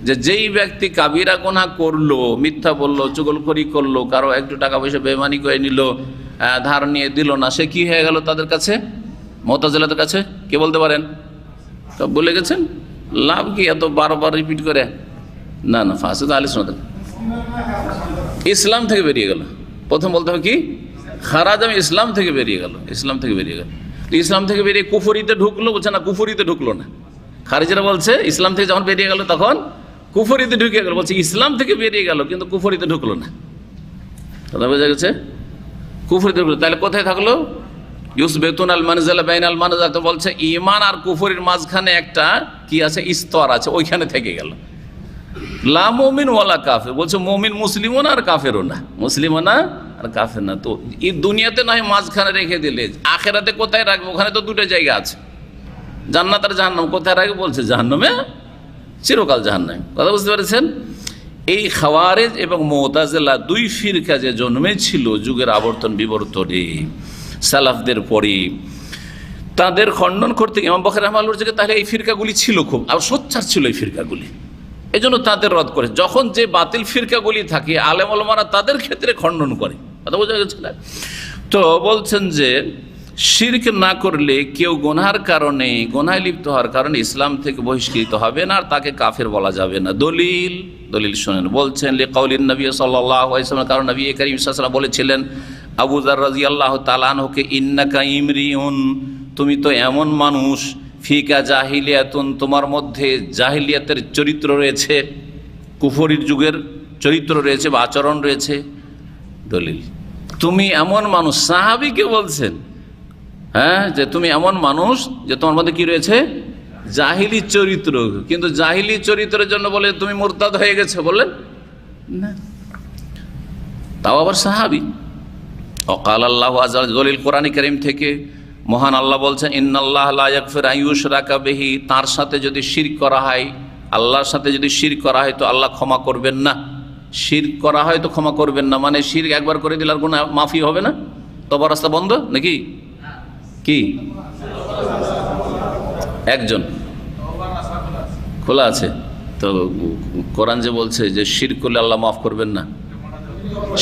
যে যেই ব্যক্তি কাবিরা গুনাহ করলো, মিথ্যা বললো, চুগলখড়ি করলো, কারো একটু টাকা পয়সা বেইমানি করে নিল, ধার নিয়ে দিল না, সে কি হয়ে গেল তাদের কাছে, মুতাজিলাদের কাছে? কে বলতে পারেন? সব বলে গেছেন, লাভ কি এত বারবার রিপিট করে? না না, ফাসিক আহলে সুন্নাত, ইসলাম থেকে বেরিয়ে গেল। প্রথম বলতে হবে কি? খারাজ, আমি ইসলাম থেকে বেরিয়ে গেল, ইসলাম থেকে বেরিয়ে গেল। ইসলাম থেকে বেরিয়ে কুফরিতে ঢুকলো, বলছে না কুফরিতে ঢুকলো না। খারিজিরা বলছে ইসলাম থেকে যখন বেরিয়ে গেল তখন কুফরিতে ঢুকে গেল, বলছে ইসলাম থেকে বেরিয়ে গেল কিন্তু কুফরিতে ঢুকলো না। কথা বোঝা গেছে? কুফরিতে ঢুকলো, তাহলে কোথায় থাকলো? ইউসবেতুন আল মানজালা বাইন আল মানজালা, তো বলছে ঈমান আর কুফরির মাঝখানে একটা কি আছে, স্তর আছে, ওইখানে থেকে গেল। লা মুমিন ওয়ালা কাফের, বলছে মুমিন মুসলিমও না আর কাফেরও না, মুসলিমও না আর আর কাফের না। তো এই দুনিয়াতে না হয় মাঝখানে রেখে দিলে, আখেরাতে কোথায় রাখবো? ওখানে তো দুটো জায়গা আছে, জান্নাত আর জাহান্নাম। কোথায় রাখবে বলছে? জাহান্নামে, চিরকাল জাহান্নামে। কথা বুঝতে পেরেছেন? এই খাওয়ারেজ এবং মুতাজিলা দুই ফিরকা যে জন্মেছিল যুগের আবর্তন বিবর্তনে সালাফদের পরে, তাদের খণ্ডন করতে ইমাম বখরি রাহমাতুল্লাহ বলছে তাহলে এই ফিরকাগুলি ছিল খুব আর সোচ্চার ছিল এই ফিরকাগুলি, এই জন্য তাদের রদ করে। যখন যে বাতিল ফিরকাগুলি থাকে আলেম ওলামারা তাদের ক্ষেত্রে খণ্ডন করে। কথা বোঝা গেছে না? তো বলছেন যে শিরক না করলে কেউ গুনার কারণে, গুনায় লিপ্ত হওয়ার কারণে ইসলাম থেকে বহিষ্কৃত হবে না, আর তাকে কাফের বলা যাবে না। দলিল শোনেন। বলছেন লিকাউলিন নবী সাল্লাল্লাহু আলাইহি ওয়াসাল্লাম, কারণ নবী করিম সাল্লাল্লাহু আলাইহি ওয়াসাল্লাম বলেছিলেন আবু যার রাদিয়াল্লাহু তাআলা আনহুকে, ইন্নাকা ইমরিউন, তুমি তো এমন মানুষ, ফিকা জাহিলিয়াতুন, তোমার মধ্যে জাহিলিয়াতের চরিত্র রয়েছে, কুফরির যুগের চরিত্র রয়েছে বা আচরণ রয়েছে। দলিল, তুমি এমন মানুষ, সাহাবীকে বলছেন, হ্যাঁ, যে তুমি এমন মানুষ যে তোমার মধ্যে কি রয়েছে? জাহিলি চরিত্র। কিন্তু জাহিলি চরিত্রের জন্য বলে তুমি মুরতাদ হয়ে গেছে বললেন না, তাও আবার সাহাবী। ওয়াকাল আল্লাহু আযজা ওয়া জাল্লা, দলিল কোরআন কারীম থেকে মহান আল্লাহ বলছেন, ইন্নাল্লাহা লা ইয়াগফিরু আন ইউশরাকা বিহি, তার সাথে যদি শিরক করা হয়, আল্লাহর সাথে যদি শিরক করা হয় তো আল্লাহ ক্ষমা করবেন না। শিরক করা হয় তো ক্ষমা করবেন না, মানে শিরক একবার করে দিলে আর গুনাহ মাফি হবে না? তওবার রাস্তা বন্ধ নাকি? কি একজন খোলা আছে? তো কোরআন যে বলছে যে শিরক করলে আল্লাহ মাফ করবেন না,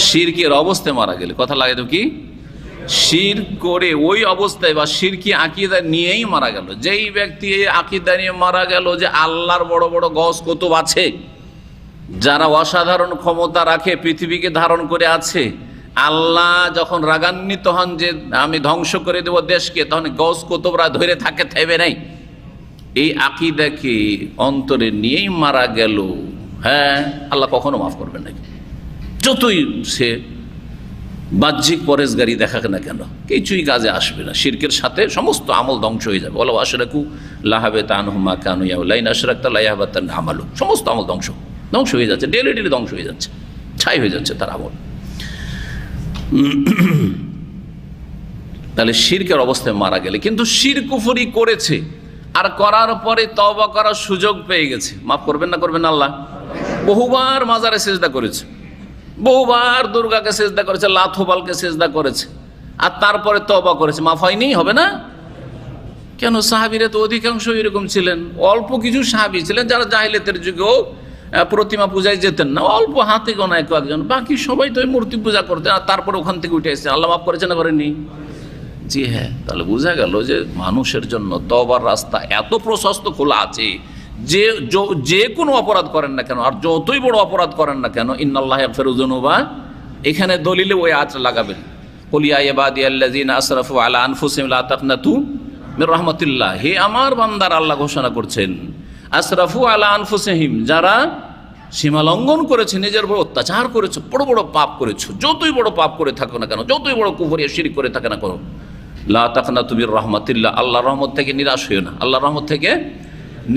শিরকের অবস্থায় মারা গেলে, কথা লাগে তো কি, শিরক করে ওই অবস্থায় বা শিরকি আকীদা নিয়েই মারা গেল, যেই ব্যক্তি এই আকীদা নিয়ে মারা গেল যে আল্লাহর বড় বড় গস কুতুব আছে, যারা অসাধারণ ক্ষমতা রাখে, পৃথিবীকে ধারণ করে আছে, আল্লাহ যখন রাগান্বিত হন যে আমি ধ্বংস করে দেব দেশকে, তখন গস কুতুবরা ধরে থাকে, থেমে নাই। এই আকীদাকে অন্তরে নিয়েই মারা গেল, হ্যাঁ, আল্লাহ কখনো মাফ করবেন না, যতই সে বাহ্যিক পরেশগারি দেখাক না কেন, কিছুই কাজে আসবে না। শিরকের সাথে সমস্ত আমল ধ্বংস হয়ে যাবে। ওয়ালাউ আশরাকু লাহাবিতা আনহুম মা কানু ইয়ামালুন, লাইন আশরাকতা লা ইয়াহবাতান্না আমালু, সমস্ত আমল ধ্বংস হয়ে যাচ্ছে, ডেলি ধ্বংস হয়ে যাচ্ছে, ছাই হয়ে যাচ্ছে তার আমল। তাহলে শিরকের অবস্থায় মারা গেলে, কিন্তু শিরক কুফরি করেছে আর করার পরে তওবা করার সুযোগ পেয়ে গেছে, মাফ করবেন না? করবেন না আল্লাহ? বহুবার মাজারে সিজদা করেছে, বহুবার দুর্গাকে সিজদা করেছে, লাথোবালকে সিজদা করেছে, আর তারপরে তওবা করেছে, মাফ হয়নি? হবে না কেন? সাহাবীরা তো অধিকাংশ এরকম ছিলেন। অল্প কিছু সাহাবী ছিলেন যারা জাহিলিয়াতের যুগেও প্রতিমা পূজায় যেতেন না, অল্প হাতে গোনা একজন, বাকি সবাই তো মূর্তি পূজা করতেন, আর তারপরে ওখান থেকে উঠে এসেছেন। আল্লাহ মাফ করেছেন না করেননি? জি হ্যাঁ। তাহলে বোঝা গেল যে মানুষের জন্য তওবার রাস্তা এত প্রশস্ত খোলা আছে, যে কোনো অপরাধ করেন না কেন, আর যতই বড় অপরাধ করেন না কেন, ইন্নাল্লাহা ইয়াগফিরু যুনুবা, এখানে দলিলে ওই আয়াত লাগাবেন, কুল ইয়া ইবাদিয়াল্লাযিনা আসরাফু আলা আনফুসিহিম লা তাকনাতু মির রাহমাতিল্লাহ, হে আমার বান্দার, আল্লাহ ঘোষণা করছেন, আসরাফু আলা আনফুসিহিম, যারা সীমা লঙ্ঘন করেছে, নিজের উপর অত্যাচার করেছে, বড় বড় পাপ করেছো, যতই বড় পাপ করে থাকো না কেন, যতই বড় কুফরি শিরক করে থাকে না কেন, লা তাকনাতু মির রাহমাতিল্লাহ, আল্লাহর রহমত থেকে নিরাশ হইও না, আল্লাহর রহমত থেকে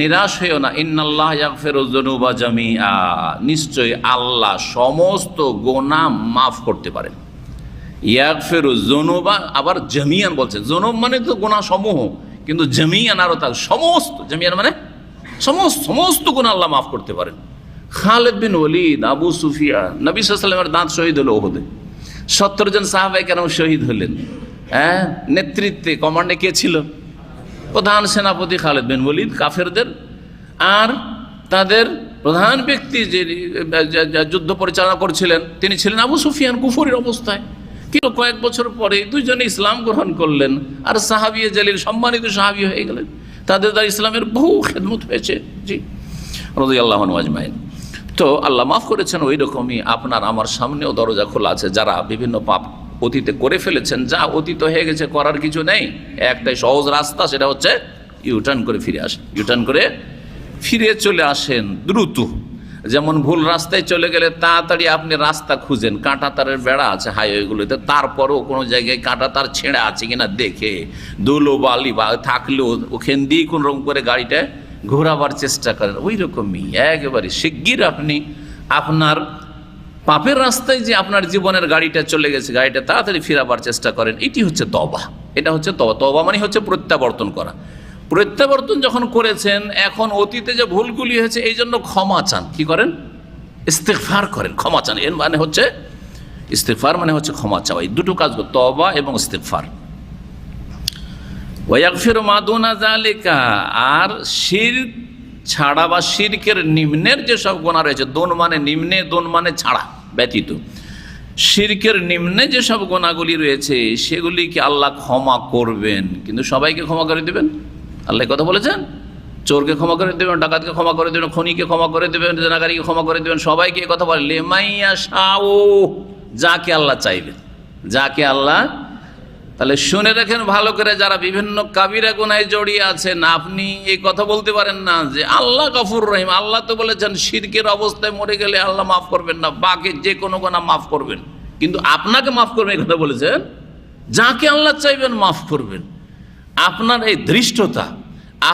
নিরাশ হইও না। ইন্নাল্লাহা ইয়াগফিরু যুনুবা জামিআ, নিশ্চয় আল্লাহ সমস্ত গুনাহ মাফ করতে পারেন। ইয়াগফিরু যুনুবা, আবার জামিআন বলছে, যুনুব মানে তো গুনাহ সমূহ, কিন্তু জামিআন আরো তার সমস্ত, জামিআন মানে সমস্ত গুনাহ আল্লাহ মাফ করতে পারেন। খালিদ বিন ওয়ালিদ, আবু সুফিয়ান, নবী সাল্লাল্লাহু আলাইহি ওয়াসাল্লামের দাঁত শহীদ হলো ওহুদে, 70 জন সাহাবায়ে কেরাম শহীদ হলেন। হ্যাঁ, নেতৃত্বে কমান্ডে কে ছিল? প্রধান সেনাপতি খালিদ বিন ওয়ালিদ, কাফেরদের। আর তাদের প্রধান ব্যক্তি যে যুদ্ধ পরিচালনা করছিলেন তিনি ছিলেন আবু সুফিয়ান, কুফরির অবস্থায়। কিন্তু কয়েক বছর পরে দুইজনে ইসলাম গ্রহণ করলেন, আর সাহাবী জালিল, সম্মানিত সাহাবী হয়ে গেলেন। তাদের দ্বারা ইসলামের বহু খেদমত হয়েছে। জি, রাদিয়াল্লাহু আনহু আজমাইন। তো আল্লাহ মাফ করেছেন। ওই রকমই আপনার আমার সামনেও দরজা খোলা আছে, যারা বিভিন্ন পাপ অতীতে করে ফেলেছেন, যা অতীত হয়ে গেছে, করার কিছু নেই, একটাই সহজ রাস্তা, সেটা হচ্ছে ইউটার্ন করে ফিরে আসেন। ইউটার্ন করে ফিরে চলে আসেন দ্রুত। যেমন ভুল রাস্তায় চলে গেলে তাড়াতাড়ি আপনি রাস্তা খুঁজেন, কাঁটা তারের বেড়া আছে হাইওয়েগুলোতে, তারপরেও কোনো জায়গায় কাঁটা তার ছেঁড়া আছে কিনা দেখে, ধুলো বালি বা থাকলেও ওখান দিয়ে কোন রকম করে গাড়িটা ঘোরাবার চেষ্টা করেন। ওই রকমই একেবারে শিগগির আপনি আপনার পাপের রাস্তায় যে আপনার জীবনের গাড়িটা চলে গেছে, গাড়িটা তাড়াতাড়ি ফিরাবার চেষ্টা করেন, এটি হচ্ছে তওবা। এটা হচ্ছে তওবা। তওবা মানে হচ্ছে প্রত্যাবর্তন করা। প্রত্যাবর্তন যখন করেছেন, এখন অতীতে যে ভুলগুলি হয়েছে এই জন্য ক্ষমা চান। কি করেন? ইস্তেগফার করেন, ক্ষমা চান। এর মানে হচ্ছে ইস্তেগফার মানে হচ্ছে ক্ষমা চাওয়া। এই দুটো কাজ, তওবা এবং ইস্তেগফার। ওয়াগফিরু মা দুনা যালিকা, আর শিরক ছাড়া বা শিরকের নিম্নের যেসব গুনাহ রয়েছে, দুন মানে নিম্নে, দুন মানে ছাড়া, ব্যতীত, শিরকের নিম্নে যেসব গুনাহগুলি রয়েছে সেগুলিকে আল্লাহ ক্ষমা করবেন। কিন্তু সবাইকে ক্ষমা করে দেবেন? আল্লাহ কথা বলেছেন, চোরকে ক্ষমা করে দেবেন, ডাকাতকে ক্ষমা করে দেবেন, খনিকে ক্ষমা করে দেবেন, জেনাকারীকে ক্ষমা করে দেবেন, সবাইকে কথা বলে লিমাইয়া শাও, যাকে আল্লাহ চাইবেন, যাকে আল্লাহ। তাহলে শুনে রাখেন ভালো করে, যারা বিভিন্ন কাবিরা গুনাহে জড়িয়ে আছেন, আপনি এই কথা বলতে পারেন না যে আল্লাহ গফুর রহিম। আল্লাহ তো বলেছেন শিরকের অবস্থায় মরে গেলে আল্লাহ মাফ করবেন না, বাকি যে কোনো গুনাহ মাফ করবেন, কিন্তু আপনাকে মাফ করবেন এই কথা বলেছেন। যাকে আল্লাহ চাইবেন মাফ করবেন। আপনার এই ধৃষ্টতা,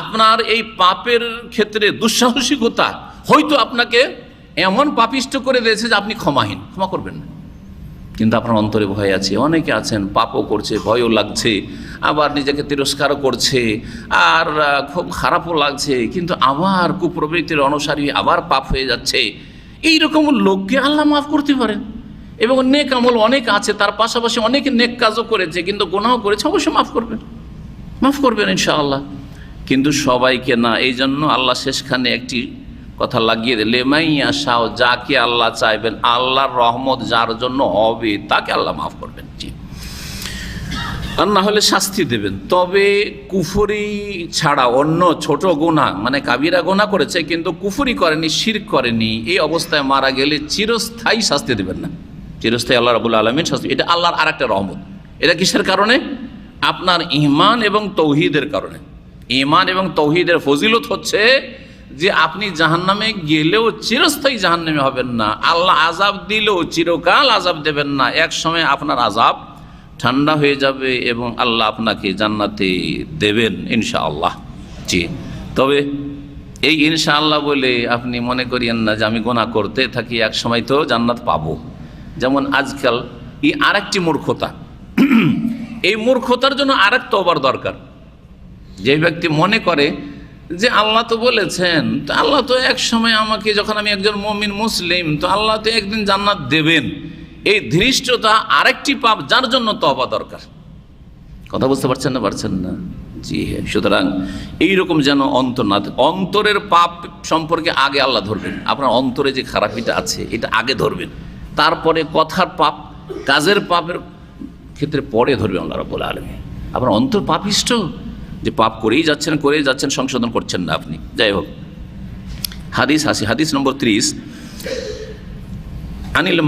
আপনার এই পাপের ক্ষেত্রে দুঃসাহসিকতা হয়তো আপনাকে এমন পাপিষ্ট করে দিয়েছে যে আপনি ক্ষমাহীন, ক্ষমা করবেন না। কিন্তু আপনার অন্তরে ভয় আছে। অনেকে আছেন পাপও করছে, ভয়ও লাগছে, আবার নিজেকে তিরস্কারও করছে, আর খুব খারাপও লাগছে, কিন্তু আবার কুপ্রবৃত্তির অনুসারী আবার পাপ হয়ে যাচ্ছে। এইরকম লোককে আল্লাহ মাফ করতে পারেন। এবং নেক আমল অনেক আছে, তার পাশাপাশি অনেকে নেক কাজও করেছে, কিন্তু গুনাহ করেছে, অবশ্যই মাফ করবেন, মাফ করবেন ইনশাআল্লাহ। কিন্তু সবাইকে না। এই জন্য আল্লাহ শেষখানে একটি কথা লাগিয়ে দিলে, মাইয়া শাহ, যাকে আল্লাহ চাইবেন, আল্লাহর রহমত যার জন্য হবে তাকে আল্লাহ মাফ করবেন। জি, আর না হলে শাস্তি দেবেন। তবে কুফরি ছাড়া অন্য ছোট গুনাহ, মানে কাবিরা গুনাহ করেছে কিন্তু কুফরি করেনি, শিরক করেনি, এই অবস্থায় মারা গেলে চিরস্থায়ী শাস্তি দেবেন না। চিরস্থায়ী আল্লাহ রাব্বুল আলামিন শাস্তি। এটা আল্লাহর আর একটা রহমত। এটা কিসের কারণে? আপনার ঈমান এবং তৌহিদের কারণে। ঈমান এবং তৌহিদের ফজিলত হচ্ছে যে আপনি জাহান্নামে গেলেও চিরস্থায়ী জাহান্নামে হবেন না। আল্লাহ আযাব দিলেও চিরকাল আযাব দেবেন না। এক সময় আপনার আযাব ঠান্ডা হয়ে যাবে এবং আল্লাহ আপনাকে জান্নাতে দেবেন ইনশাআল্লাহ। জি, তবে এই ইনশাআল্লাহ বলে আপনি মনে করিয়েন না যে আমি গুনাহ করতে থাকি এক সময় তো জান্নাত পাবো। যেমন আজকাল এই আরেকটি মূর্খতা, এই মূর্খতার জন্য আরেক তওবার দরকার। যে ব্যক্তি মনে করে যে আল্লাহ তো বলেছেন, তো আল্লাহ তো এক সময় আমাকে, যখন আমি একজন মুমিন মুসলিম, তো আল্লাহ তো একদিন জান্নাত দেবেন। এই ধৃষ্টতা আরেকটি পাপ, যার জন্য তওবা দরকার। কথা বুঝতে পারছেন না? পারছেন না? জি হ্যাঁ। সুতরাং এইরকম যেন অন্তর না, অন্তরের পাপ সম্পর্কে আগে আল্লাহ ধরবেন। আপনার অন্তরে যে খারাপিটা আছে এটা আগে ধরবেন, তারপরে কথার পাপ, কাজের পাপের ক্ষেত্রে পরে ধরবেন আল্লাহ রাব্বুল আলামিন। আপনার অন্তর পাপিষ্ট, যে পাপ করেই যাচ্ছেন, সংশোধন করছেন না আপনি। যাই হোক, হাদিস আসি, হাদিস নম্বর 30। আনিল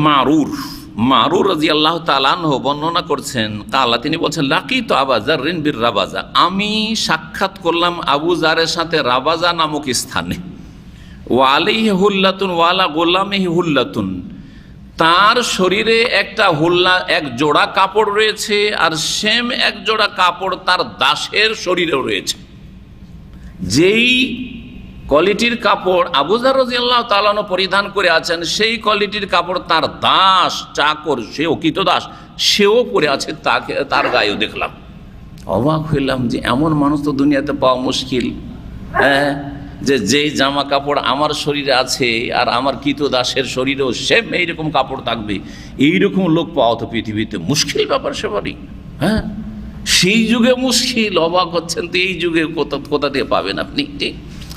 মারুর রাদিয়াল্লাহু তাআলা আনহু বর্ণনা করছেন, কালা, তিনি বলছেন, লাকিতু আবু যাররিন বির রাবাজা, আমি সাক্ষাৎ করলাম আবু যারের সাথে রাবাজা নামক স্থানে। ওয়া আলাইহি হুল্লাতুন ওয়া আলা গোলামিহি হুল্লাতুন, তার শরীরে একটা হুল্লা, এক জোড়া কাপড় রয়েছে, আর সেম এক জোড়া কাপড় তার দাসের শরীরেও রয়েছে। যেই কোয়ালিটির কাপড় আবু যার রাদিয়াল্লাহু তাআলা আনহু পরিধান করে আছেন, সেই কোয়ালিটির কাপড় তার দাস, চাকর, সেও কৃতদাস, সেও পরে আছে, তাকে, তার গায়েও দেখলাম। অবাক হইলাম যে এমন মানুষ তো দুনিয়াতে পাওয়া মুশকিল। হ্যাঁ, যেই জামা কাপড় আমার শরীরে আছে আর আমার কৃতদাসের শরীরেও সেম এইরকম কাপড় থাকবে, এইরকম লোক পাওয়া তো পৃথিবীতে মুশকিল ব্যাপার সেবারই। হ্যাঁ, সেই যুগে মুশকিল। অবাক হচ্ছেন তো এই যুগে কোথা থেকে পাবেন আপনি?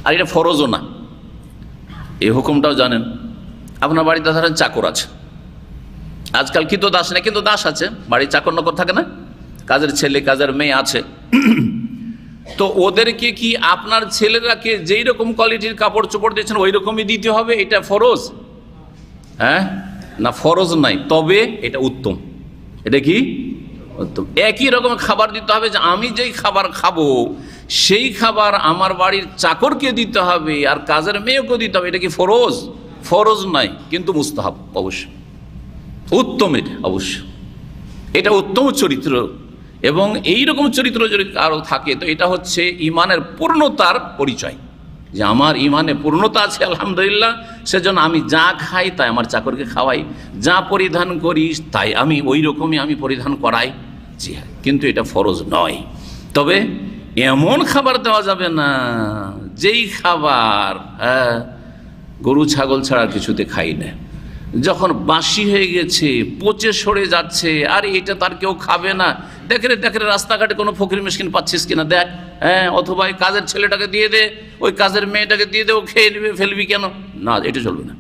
আর এটা ফরজও না, এই হুকুমটাও জানেন। আপনার বাড়িতে ধরেন চাকর আছে, আজকাল কৃতদাস না, কিন্তু দাস আছে, বাড়ির চাকর নকর থাকে না, কাজের ছেলে কাজের মেয়ে আছে। তো ওদেরকে কি আপনার ছেলেরাকে যেই রকম কোয়ালিটির কাপড় চোপড় দিয়েছেন ওই রকমই দিতে হবে? এটা ফরজ? হ্যাঁ না, ফরজ নাই, তবে এটা উত্তম। এটা কি উত্তম? একই রকম খাবার দিতে হবে, যে আমি যেই খাবার খাবো সেই খাবার আমার বাড়ির চাকরকে দিতে হবে আর কাজের মেয়েকে দিতে হবে। এটা কি ফরজ? ফরজ নাই, কিন্তু মুস্তাহাব অবশ্য, উত্তম। এটা অবশ্য, এটা উত্তম চরিত্র। এবং এই রকম চরিত্র যদি কারো থাকে তো এটা হচ্ছে ইমানের পূর্ণতার পরিচয়। যে আমার ইমানে পূর্ণতা আছে আলহামদুলিল্লাহ, সেজন্য আমি যা খাই তাই আমার চাকরকে খাওয়াই, যা পরিধান করি তাই আমি ওই রকমই আমি পরিধান করাই। জি হ্যাঁ, কিন্তু এটা ফরজ নয়। তবে এমন খাবার দেওয়া যাবে না যেই খাবার গরু ছাগল ছাড়া কিছুতে খাই না, যখন বাসি হয়ে গেছে, পচে সরে যাচ্ছে, আর এটা তার কেউ খাবে না, দেখে রাস্তাঘাটে কোনো ফকির মিসকিন পাচ্ছিস কিনা দেখ, অথবা ওই কাজের ছেলেটাকে দিয়ে দে, ওই কাজের মেয়েটাকে দিয়ে দে, ও খেয়ে নেবে, ফেলবি কেন? না, এটা চলবে না,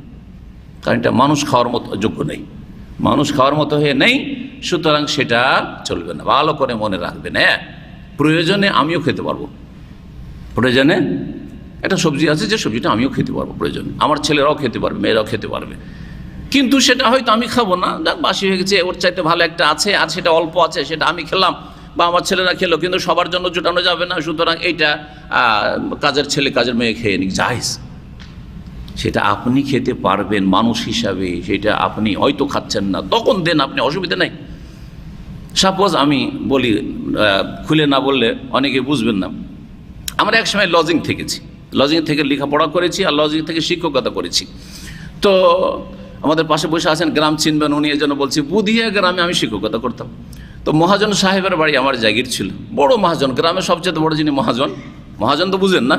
কারণ এটা মানুষ খাওয়ার মতো যোগ্য নেই, মানুষ খাওয়ার মতো হয়ে নেই, সুতরাং সেটা চলবে না। ভালো করে মনে রাখবেন, প্রয়োজনে আমিও খেতে পারবো, প্রয়োজনে একটা সবজি আছে যে সবজিটা আমিও খেতে পারবো, প্রয়োজনে আমার ছেলেরাও খেতে পারবে, মেয়েরাও খেতে পারবে, কিন্তু সেটা হয়তো আমি খাবো না, বাসি হয়ে গেছে, ওর চাইতে ভালো একটা আছে আর সেটা অল্প আছে, সেটা আমি খেলাম বা আমার ছেলেরা খেলো, কিন্তু সবার জন্য জোটানো যাবে না, সুতরাং এইটা কাজের ছেলে কাজের মেয়ে খেয়ে নিক, জায়েজ। সেটা আপনি খেতে পারবেন মানুষ হিসাবে, সেটা আপনি হয়তো খাচ্ছেন না, তখন দেন, আপনি অসুবিধা নাই। সাপোজ আমি বলি, খুলে না বললে অনেকে বুঝবেন না, আমরা একসময় লজিং থেকেছি, লজিং থেকে লেখাপড়া করেছি আর লজিং থেকে শিক্ষকতা করেছি। তো আমাদের পাশে বসে আছেন, গ্রাম চিনবেন উনি, এই জন্য বলছি, বুধিয়া গ্রামে আমি শিক্ষকতা করতাম। তো মহাজন সাহেবের বাড়ি আমার জায়গির ছিল, বড় মহাজন, গ্রামের সবচেয়ে বড় যিনি মহাজন, মহাজন তো বুঝেন না,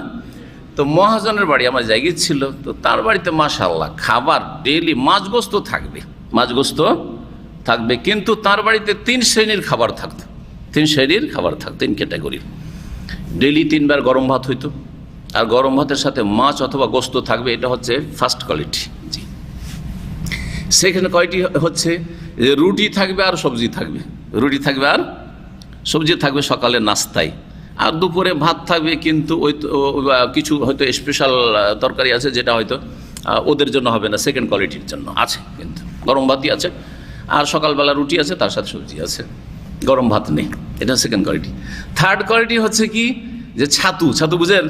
তো মহাজনের বাড়ি আমার জায়গির ছিল। তো তার বাড়িতে মাশাআল্লাহ খাবার ডেইলি মাছ গোস্ত থাকবে, মাছ গোস্ত থাকবে, কিন্তু তার বাড়িতে 3 শ্রেণীর খাবার থাকতো, 3 শ্রেণীর খাবার থাকতো, 3 ক্যাটাগরির। ডেইলি 3 বার গরম ভাত হইতো, আর গরম ভাতের সাথে মাছ অথবা গোস্ত থাকবে, এটা হচ্ছে ফার্স্ট কোয়ালিটি। জি, সেখানে কয়টি হচ্ছে, রুটি থাকবে আর সবজি থাকবে, রুটি থাকবে আর সবজি থাকবে সকালে নাস্তায়, আর দুপুরে ভাত থাকবে, কিন্তু ওই কিছু হয়তো স্পেশাল তরকারি আছে যেটা হয়তো ওদের জন্য হবে না, সেকেন্ড কোয়ালিটির জন্য আছে, কিন্তু গরম ভাতই আছে, আর সকালবেলা রুটি আছে, তার সাথে সবজি আছে, গরম ভাত নেই, এটা সেকেন্ড কোয়ালিটি। থার্ড কোয়ালিটি হচ্ছে কি, যে ছাতু, ছাতু বুঝেন?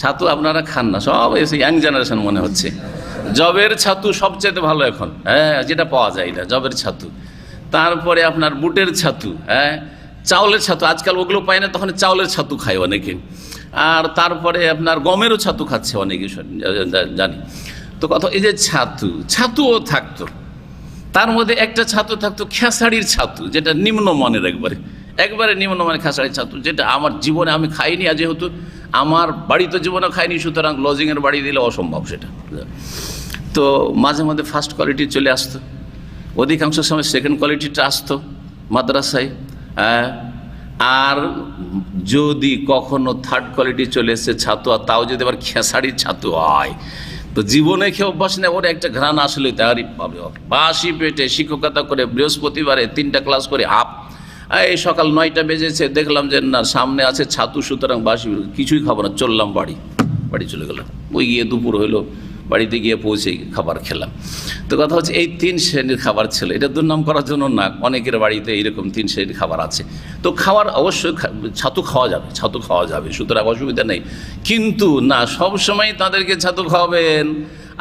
ছাতু আপনারা খান না, সব এসে ইয়াং জেনারেশন মনে হচ্ছে। জবের ছাতু সবচেয়ে ভালো এখন, যেটা পাওয়া যায় এটা জবের ছাতু। তারপরে আপনার বুটের ছাতু, চাউলের ছাতু, আজকাল ওগুলো পায় না, তখন চাউলের ছাতু খায় অনেকে। আর তারপরে আপনার গমেরও ছাতু খাচ্ছে অনেকে, জানি তো কথা। এই যে ছাতুও থাকতো, তার মধ্যে একটা ছাতু থাকতো খেসারির ছাতু, যেটা নিম্নমানের, একবারে নিম্নমানের খেসারির ছাতু, যেটা আমার জীবনে আমি খাইনি, আর যেহেতু আমার বাড়িতে জীবনে খাইনি, সুতরাং লজিংয়ের বাড়ি দিলে অসম্ভব সেটা। তো মাঝে মাঝে ফার্স্ট কোয়ালিটি চলে আসতো, অধিকাংশ সময় সেকেন্ড কোয়ালিটিটা আসতো মাদ্রাসায়, আর যদি কখনো থার্ড কোয়ালিটি চলে এসছে ছাতু, আর তাও যদি আবার খেসারির ছাতু হয়, তো জীবনে খেয়ে অভ্যাস নেই, ওর একটা ঘ্রাণ আসলে তারই পাবে। বাসি পেটে শিক্ষকতা করে বৃহস্পতিবারে 3টা ক্লাস করে এই সকাল 9টা বেজেছে, দেখলাম যে না সামনে আছে ছাতু, সুতরাং বাসি কিছুই খাবো না, চললাম বাড়ি চলে গেলাম। ওই গিয়ে দুপুর হইলো, বাড়িতে গিয়ে পৌঁছে খাবার খেলাম। তো কথা হচ্ছে এই 3 শ্রেণীর খাবার ছিল, এটা দুর্নাম করার জন্য না, অনেকের বাড়িতে এইরকম 3 শ্রেণীর খাবার আছে। তো খাবার অবশ্যই ছাতু খাওয়া যাবে, সুতরাং অসুবিধা নেই, কিন্তু না সব সময় তাদেরকে ছাতু খাওয়াবেন,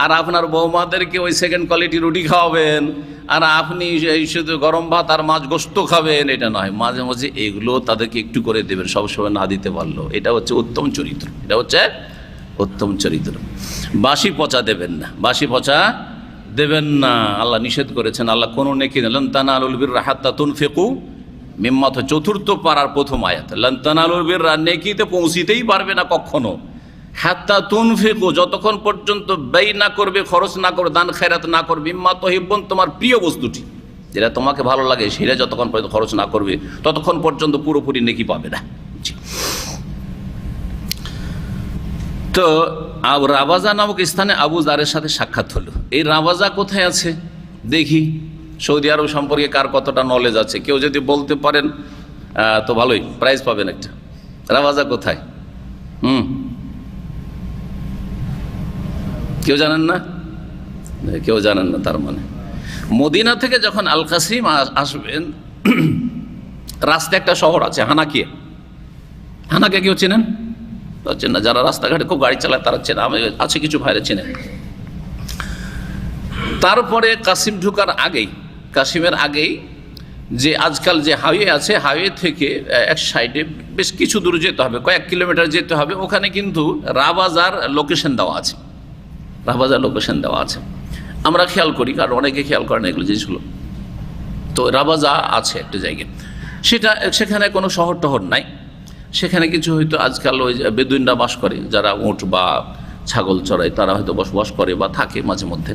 আর আপনার বৌমাদেরকে ওই সেকেন্ড কোয়ালিটি রুটি খাওয়াবেন, আর আপনি এই শুধু গরম ভাত আর মাছ গোস্ত খাবেন, এটা নয়। মাঝে মাঝে এগুলো তাদেরকে একটু করে দেবেন, সবসময় না দিতে পারলো, এটা হচ্ছে উত্তম চরিত্র, এটা হচ্ছে উত্তম চরিত্র। বাসি পচা দেবেন না, আল্লাহ নিষেধ করেছেন। আল্লাহ কোনো নেকি লান তানালুল বিররা হাত্তা তুনফিকু মিম্মা, চতুর্থ পারার প্রথম আয়াত, লান তানালুল বিররা, নেকিতে পৌঁছিতেই পারবে না কখনো, হাত্তা তুনফিকু, যতক্ষণ পর্যন্ত ব্যয় না করবে, খরচ না করবে, দান খেরাত না করবে, মিম্মা তুহিব্বুন, তোমার প্রিয় বস্তুটি যেটা তোমাকে ভালো লাগে সেটা যতক্ষণ পর্যন্ত খরচ না করবে, ততক্ষণ পর্যন্ত পুরোপুরি নেকি পাবে না। তো রাবাজা নামক স্থানে আবু যারের সাথে সাক্ষাৎ হলো। এই রাবাজা কোথায় আছে দেখি, সৌদি আরব সম্পর্কে কার কতটা নলেজ আছে, কেউ যদি বলতে পারেন তো ভালোই, প্রাইজ পাবেন একটা। রাবাজা কোথায়? কেউ জানেন না? কেউ জানেন না, তার মানে মদিনা থেকে যখন আল কাসিম আসবেন, রাস্তায় একটা শহর আছে হানাকে কেউ চেনেন? চেন না, যারা রাস্তাঘাটে খুব গাড়ি চালায় তারা চেনে, আমি আছে কিছু ভাইরা চেনে। তারপরে কাসিমের আগেই যে আজকাল যে হাইওয়ে আছে, হাইওয়ে থেকে এক সাইডে বেশ কিছু দূর যেতে হবে, কয়েক কিলোমিটার যেতে হবে, ওখানে কিন্তু রাবাজার লোকেশন দেওয়া আছে, রাবাজার লোকেশন দেওয়া আছে। আমরা খেয়াল করি, কারণ অনেকে খেয়াল করেন এগুলো জিনিসগুলো। তো রাবাজা আছে একটা জায়গায়, সেখানে কোনো শহর টহর নাই, সেখানে কিছু হয়তো আজকাল ওই বেদুইনরা বাস করে, যারা উট বা ছাগল চড়ায়, তারা হয়তো বসবাস করে বা থাকে মাঝে মধ্যে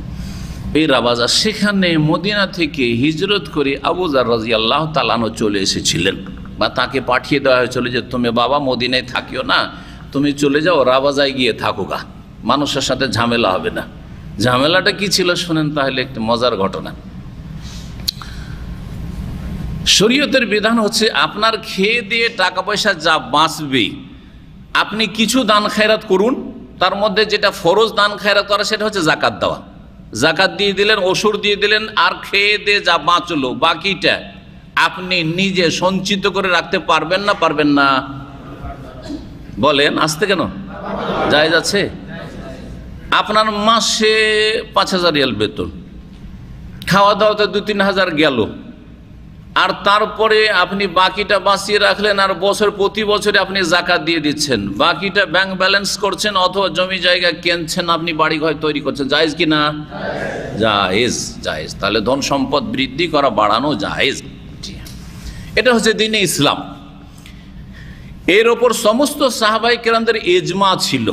এই রাবাজা। সেখানে মদিনা থেকে হিজরত করে আবু যার রাদিয়াল্লাহু তাআলা আনহু চলে এসেছিলেন, বা তাকে পাঠিয়ে দেওয়া হয়েছিল যে তুমি বাবা মদিনায় থাকিও না, তুমি চলে যাও রাবাজায় গিয়ে থাকো গা, মানুষের সাথে ঝামেলা হবে না। ঝামেলাটা কি ছিল শোনেন তাহলে, একটা মজার ঘটনা। শরীয়তের বিধান হচ্ছে আপনার খেয়ে দিয়ে টাকা পয়সা যা বাঁচবে আপনি কিছু দান খায়রাত করুন, তার মধ্যে যেটা ফরজ দান খায়রাত করা সেটা হচ্ছে জাকাত দেওয়া। জাকাত দিয়ে দিলেন, ওষুধ দিয়ে দিলেন, আর খেয়ে দিয়ে যা বাঁচলো বাকিটা আপনি নিজে সঞ্চিত করে রাখতে পারবেন না পারবেন না? বলেন আসতে কেন? জায়েজ আছে। আপনার মাসে 5,000 রিয়াল বেতন, খাওয়া দাওয়াতে 2-3 হাজার গেল, আর তারপরে আপনি বাকিটা বাঁচিয়ে রাখলেন, আর প্রতি বছরে আপনি জাকাত দিয়ে দিচ্ছেন, বাকিটা ব্যাংক ব্যালেন্স করছেন অথবা জমি জায়গা কিনছেন, আপনি বাড়ি ঘর তৈরি করছেন। জায়েজ কি না? জায়েজ, জায়েজ। তাহলে ধন সম্পদ বৃদ্ধি করা, বাড়ানো জায়েজ। এটা হচ্ছে দ্বীনে ইসলাম। এর ওপর সমস্ত সাহাবায়ে কেরামদের ইজমা ছিল।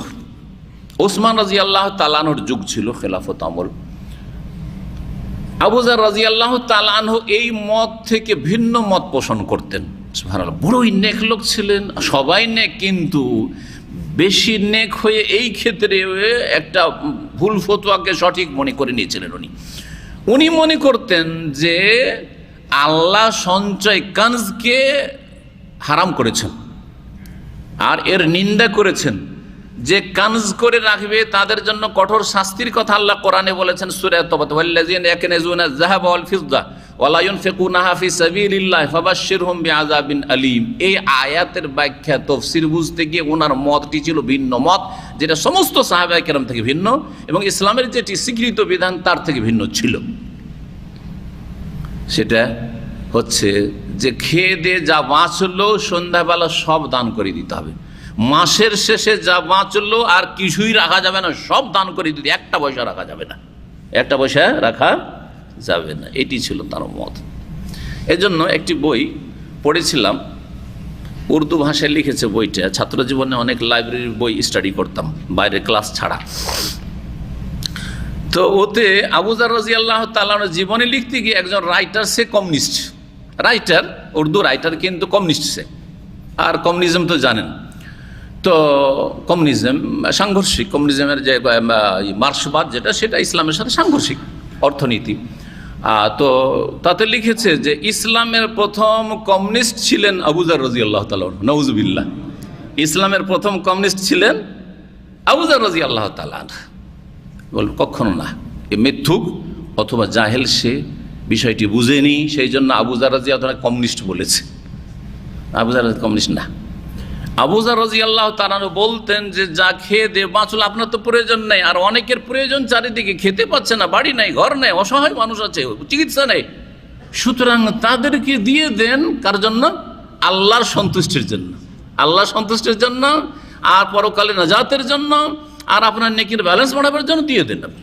ওসমান রাদিয়াল্লাহু তাআলা আনহুর যুগ ছিল, খেলাফত আমল। আবু যার রাদিয়াল্লাহু তাআলা আনহু এই মত থেকে ভিন্ন মত পোষণ করতেন। সুবহানাল্লাহ, বড়ই নেক লোক ছিলেন, সবাই নেক, কিন্তু বেশি নেক হয়ে এই ক্ষেত্রে একটা ভুল ফতোয়াকে সঠিক মনে করে নিয়েছিলেন। উনি মনে করতেন যে আল্লাহ সঞ্চয় কানজকে হারাম করেছেন আর এর নিন্দা করেছেন। যে কানজ করে রাখবে তাদের জন্য কঠোর শাস্তির কথা আল্লাহ কোরআনে বলেছেন সূরা তাওবা, ওয়াল্লাযিনা ইয়াকনিজুনা যাহাবা ওয়াল ফিদ্দা ওয়ালা ইউনফিকুনাহা ফি সাবিলিল্লাহ ফাবাশশিরহুম বিআযাবিন আলীম। এই আয়াতের ব্যাখ্যা তাফসীর বুঝতে গিয়ে ওনার মতটি ছিল ভিন্ন মত, যেটা সমস্ত সাহাবায়ে কেরাম থেকে ভিন্ন এবং ইসলামের যেটি স্বীকৃত বিধান তার থেকে ভিন্ন ছিল। সেটা হচ্ছে যে খেয়ে দিয়ে যা বাঁচলো সন্ধ্যাবেলা সব দান করে দিতে হবে, মাসের শেষে যা বাঁচলো আর কিছুই রাখা যাবে না, সব দান করে দিতে, একটা পয়সা রাখা যাবে না, একটা পয়সা রাখা যাবে না। এটি ছিল তার মত। এজন্য একটি বই পড়েছিলাম, উর্দু ভাষায় লিখেছে বইটা। ছাত্র জীবনে অনেক লাইব্রেরির বই স্টাডি করতাম বাইরের ক্লাস ছাড়া। তো ওতে আবু যার রাদিয়াল্লাহু তাআলা জীবনে লিখতে গিয়ে একজন রাইটার, সে কমিউনিস্ট রাইটার, উর্দু রাইটার, কিন্তু কমিউনিস্ট সে। আর কমিউনিজম তো জানেন, তো কমিউনিজম সাংঘর্ষিক, কমিউনিজমের যে মার্ক্সবাদ যেটা, সেটা ইসলামের সাথে সাংঘর্ষিক অর্থনীতি। তো তাতে লিখেছে যে ইসলামের প্রথম কমিউনিস্ট ছিলেন আবু যার রাদিয়াল্লাহু তাআলা, নাউজুবিল্লাহ। ইসলামের প্রথম কমিউনিস্ট ছিলেন আবু যার রাদিয়াল্লাহু তাআলা। বলব কখনো না, এ মিথ্যুক অথবা জাহেল, সে বিষয়টি বুঝেনি, সেই জন্য আবু যার রাদিয়াল্লাহু তাআলা কমিউনিস্ট বলেছে। আবু যার কমিউনিস্ট না। আবু যার রাদিয়াল্লাহু তাআলা বলতেন যে যা খেয়ে দে বাঁচলো, আপনার তো প্রয়োজন নেই, আর অনেকের প্রয়োজন, চারিদিকে খেতে পাচ্ছে না, বাড়ি নাই, ঘর নেই, অসহায় মানুষ আছে, চিকিৎসা নেই, সুতরাং তাদেরকে দিয়ে দেন। কার জন্য? আল্লাহর সন্তুষ্টির জন্য, আল্লাহর সন্তুষ্টির জন্য, আর পরকালে নাজাতের জন্য, আর আপনার নেকির ব্যালেন্স বাড়াবার জন্য দিয়ে দেন আপনি।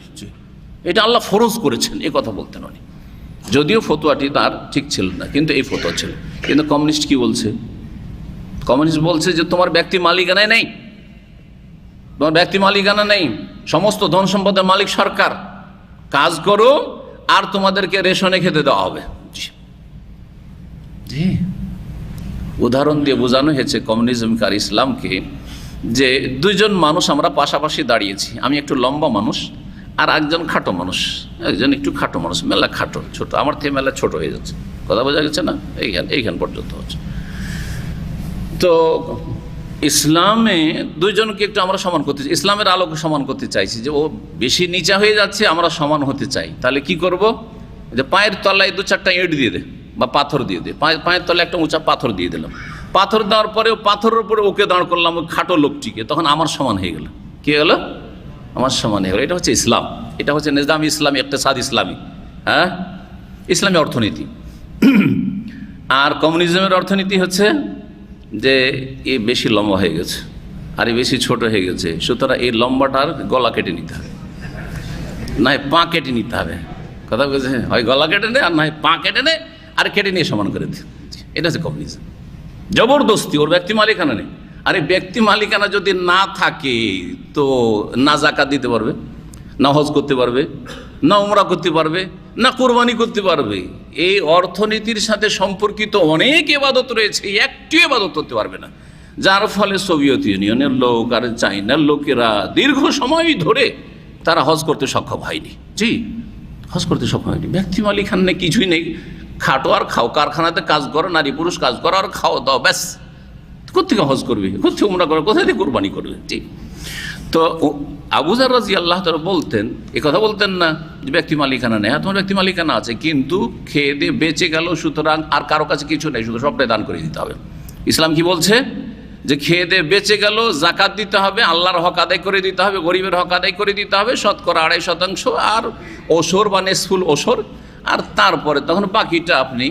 এটা আল্লাহ ফরজ করেছেন, এই কথা বলতেন উনি। যদিও ফতোয়াটি তার ঠিক ছিল না, কিন্তু এই ফতোয়া ছিল। কিন্তু কমিউনিস্ট কি বলছে? কমিউনিস্ট বলছে যে তোমার ব্যক্তি মালিকানায় নেই, তোমার ব্যক্তি মালিকানা নেই, সমস্ত ধন সম্পদের মালিক সরকার, কাজ করো আর তোমাদেরকে রেশনে খেতে দেওয়া হবে। জি, উদাহরণ দিয়ে বোঝানো হয়েছে কমিউনিজমকে আর ইসলামকে, যে দুইজন মানুষ আমরা পাশাপাশি দাঁড়িয়েছি, আমি একটু লম্বা মানুষ আর একজন খাটো মানুষ, একজন একটু খাটো মানুষ, মেলা খাটো, ছোট, আমার থেকে মেলা ছোট হয়ে যাচ্ছে, কথা বোঝা গেছে না? এইখান পর্যন্ত হচ্ছে। তো ইসলামে দুইজনকে একটু আমরা সমান করতে চাই, ইসলামের আলোকে সমান করতে চাইছি, যে ও বেশি নিচা হয়ে যাচ্ছে, আমরা সমান হতে চাই। তাহলে কি করব? যে পায়ের তলায় 2-4টা ইট দিয়ে দে বা পাথর দিয়ে দে, পায়ের তলায় একটা উঁচা পাথর দিয়ে দিলাম, পাথর দেওয়ার পরে পাথরের উপরে ওকে দাঁড় করলাম, ওই খাটো লোকটিকে, তখন আমার সমান হয়ে গেল। কি হলো? আমার সমান হয়ে গেল। এটা হচ্ছে ইসলাম, এটা হচ্ছে নিজাম ইসলামী, ইকতিসাদ ইসলামী, হ্যাঁ, ইসলামী অর্থনীতি। আর কমিউনিজমের অর্থনীতি হচ্ছে যে এ বেশি লম্বা হয়ে গেছে আর এ বেশি ছোট হয়ে গেছে, সুতরাং এই লম্বাটার গলা কেটে নিতে হবে, না পা কেটে নিতে হবে। কথা বলছে, হয় গলা কেটে নে আর না হয় পা কেটে নে আর কেটে নিয়ে সমান করে দিই। এটা হচ্ছে কমিউনিজম। জবরদস্তি, ওর ব্যক্তি মালিকানা নেই। আরে ব্যক্তি মালিকানা যদি না থাকে তো না যাকাত দিতে পারবে, না হজ করতে পারবে, না উমরা করতে পারবে, না কোরবানি করতে পারবে। এই অর্থনীতির সাথে সম্পর্কিত অনেক ইবাদত রয়েছে, একটি ইবাদত করতে পারবে না। যার ফলে সোভিয়েত ইউনিয়নের লোক আর চাইনার লোকেরা দীর্ঘ সময় ধরে তারা হজ করতে সক্ষম হয়নি। জি, হজ করতে সক্ষম হয়নি। ব্যক্তি মালিকানা নেই, কিছুই নেই। খাটো আর খাও, কারখানাতে কাজ করো, নারী পুরুষ কাজ করো আর খাও দাও, ব্যাস। কোথেকে হজ করবে, কোথেকে উমরা করবে, কোথায় থেকে কোরবানি করবে? জি। তো আবু যার রাদিয়াল্লাহু তাআলা বলতেন, এ কথা বলতেন না যে ব্যক্তি মালিকানা নেই। হ্যাঁ, তোমার ব্যক্তি মালিকানা আছে, কিন্তু খেয়ে দিয়ে বেঁচে গেল, সুতরাং আর কারো কাছে কিছু নেই, শুধু সবটাই দান করে দিতে হবে। ইসলাম কি বলছে? যে খেয়ে দিয়ে বেঁচে গেল, যাকাত দিতে হবে, আল্লাহর হক আদায় করে দিতে হবে, গরিবের হক আদায় করে দিতে হবে, শতকরা 2.5% আর ওসর বা নেসফুল ওসর, আর তারপরে তখন বাকিটা আপনি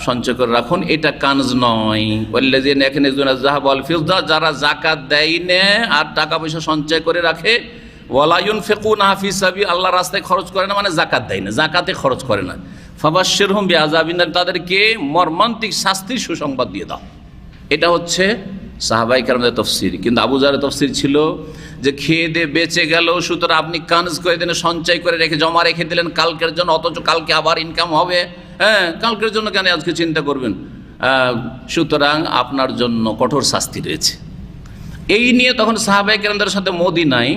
সঞ্চয় করে রাখুন। এটা কানজ নয়। যারা যাকাত দেয় না আর টাকা পয়সা সঞ্চয় করে রাখে, ওয়ালা ইউনফিকুনা ফি সাবিল, আল্লাহর রাস্তায় খরচ করে না, মানে যাকাত দেয় না, যাকাতে খরচ করে না, ফাবাশশিরহুম বিআযাবিন, তাদেরকে মর্মান্তিক শাস্তির সুসংবাদ দিয়ে দাও। এটা হচ্ছে সাহাবায়ে কেরামদের তাফসীর। কিন্তু আবু যারের তাফসীর ছিল যে খেয়ে দিয়ে বেঁচে গেল, সুতরাং আপনি কানজ করে দিলেন, সঞ্চয় করে রেখে জমা রেখে দিলেন কালকের জন্য, অথচ কালকে আবার ইনকাম হবে। হ্যাঁ, কালকের জন্য কেন আজকে চিন্তা করবেন? সুতরাং আপনার জন্য কঠোর শাস্তি রয়েছে। এই নিয়ে তখন সাহাবায়ে কেরামদের সাথে মদিনায়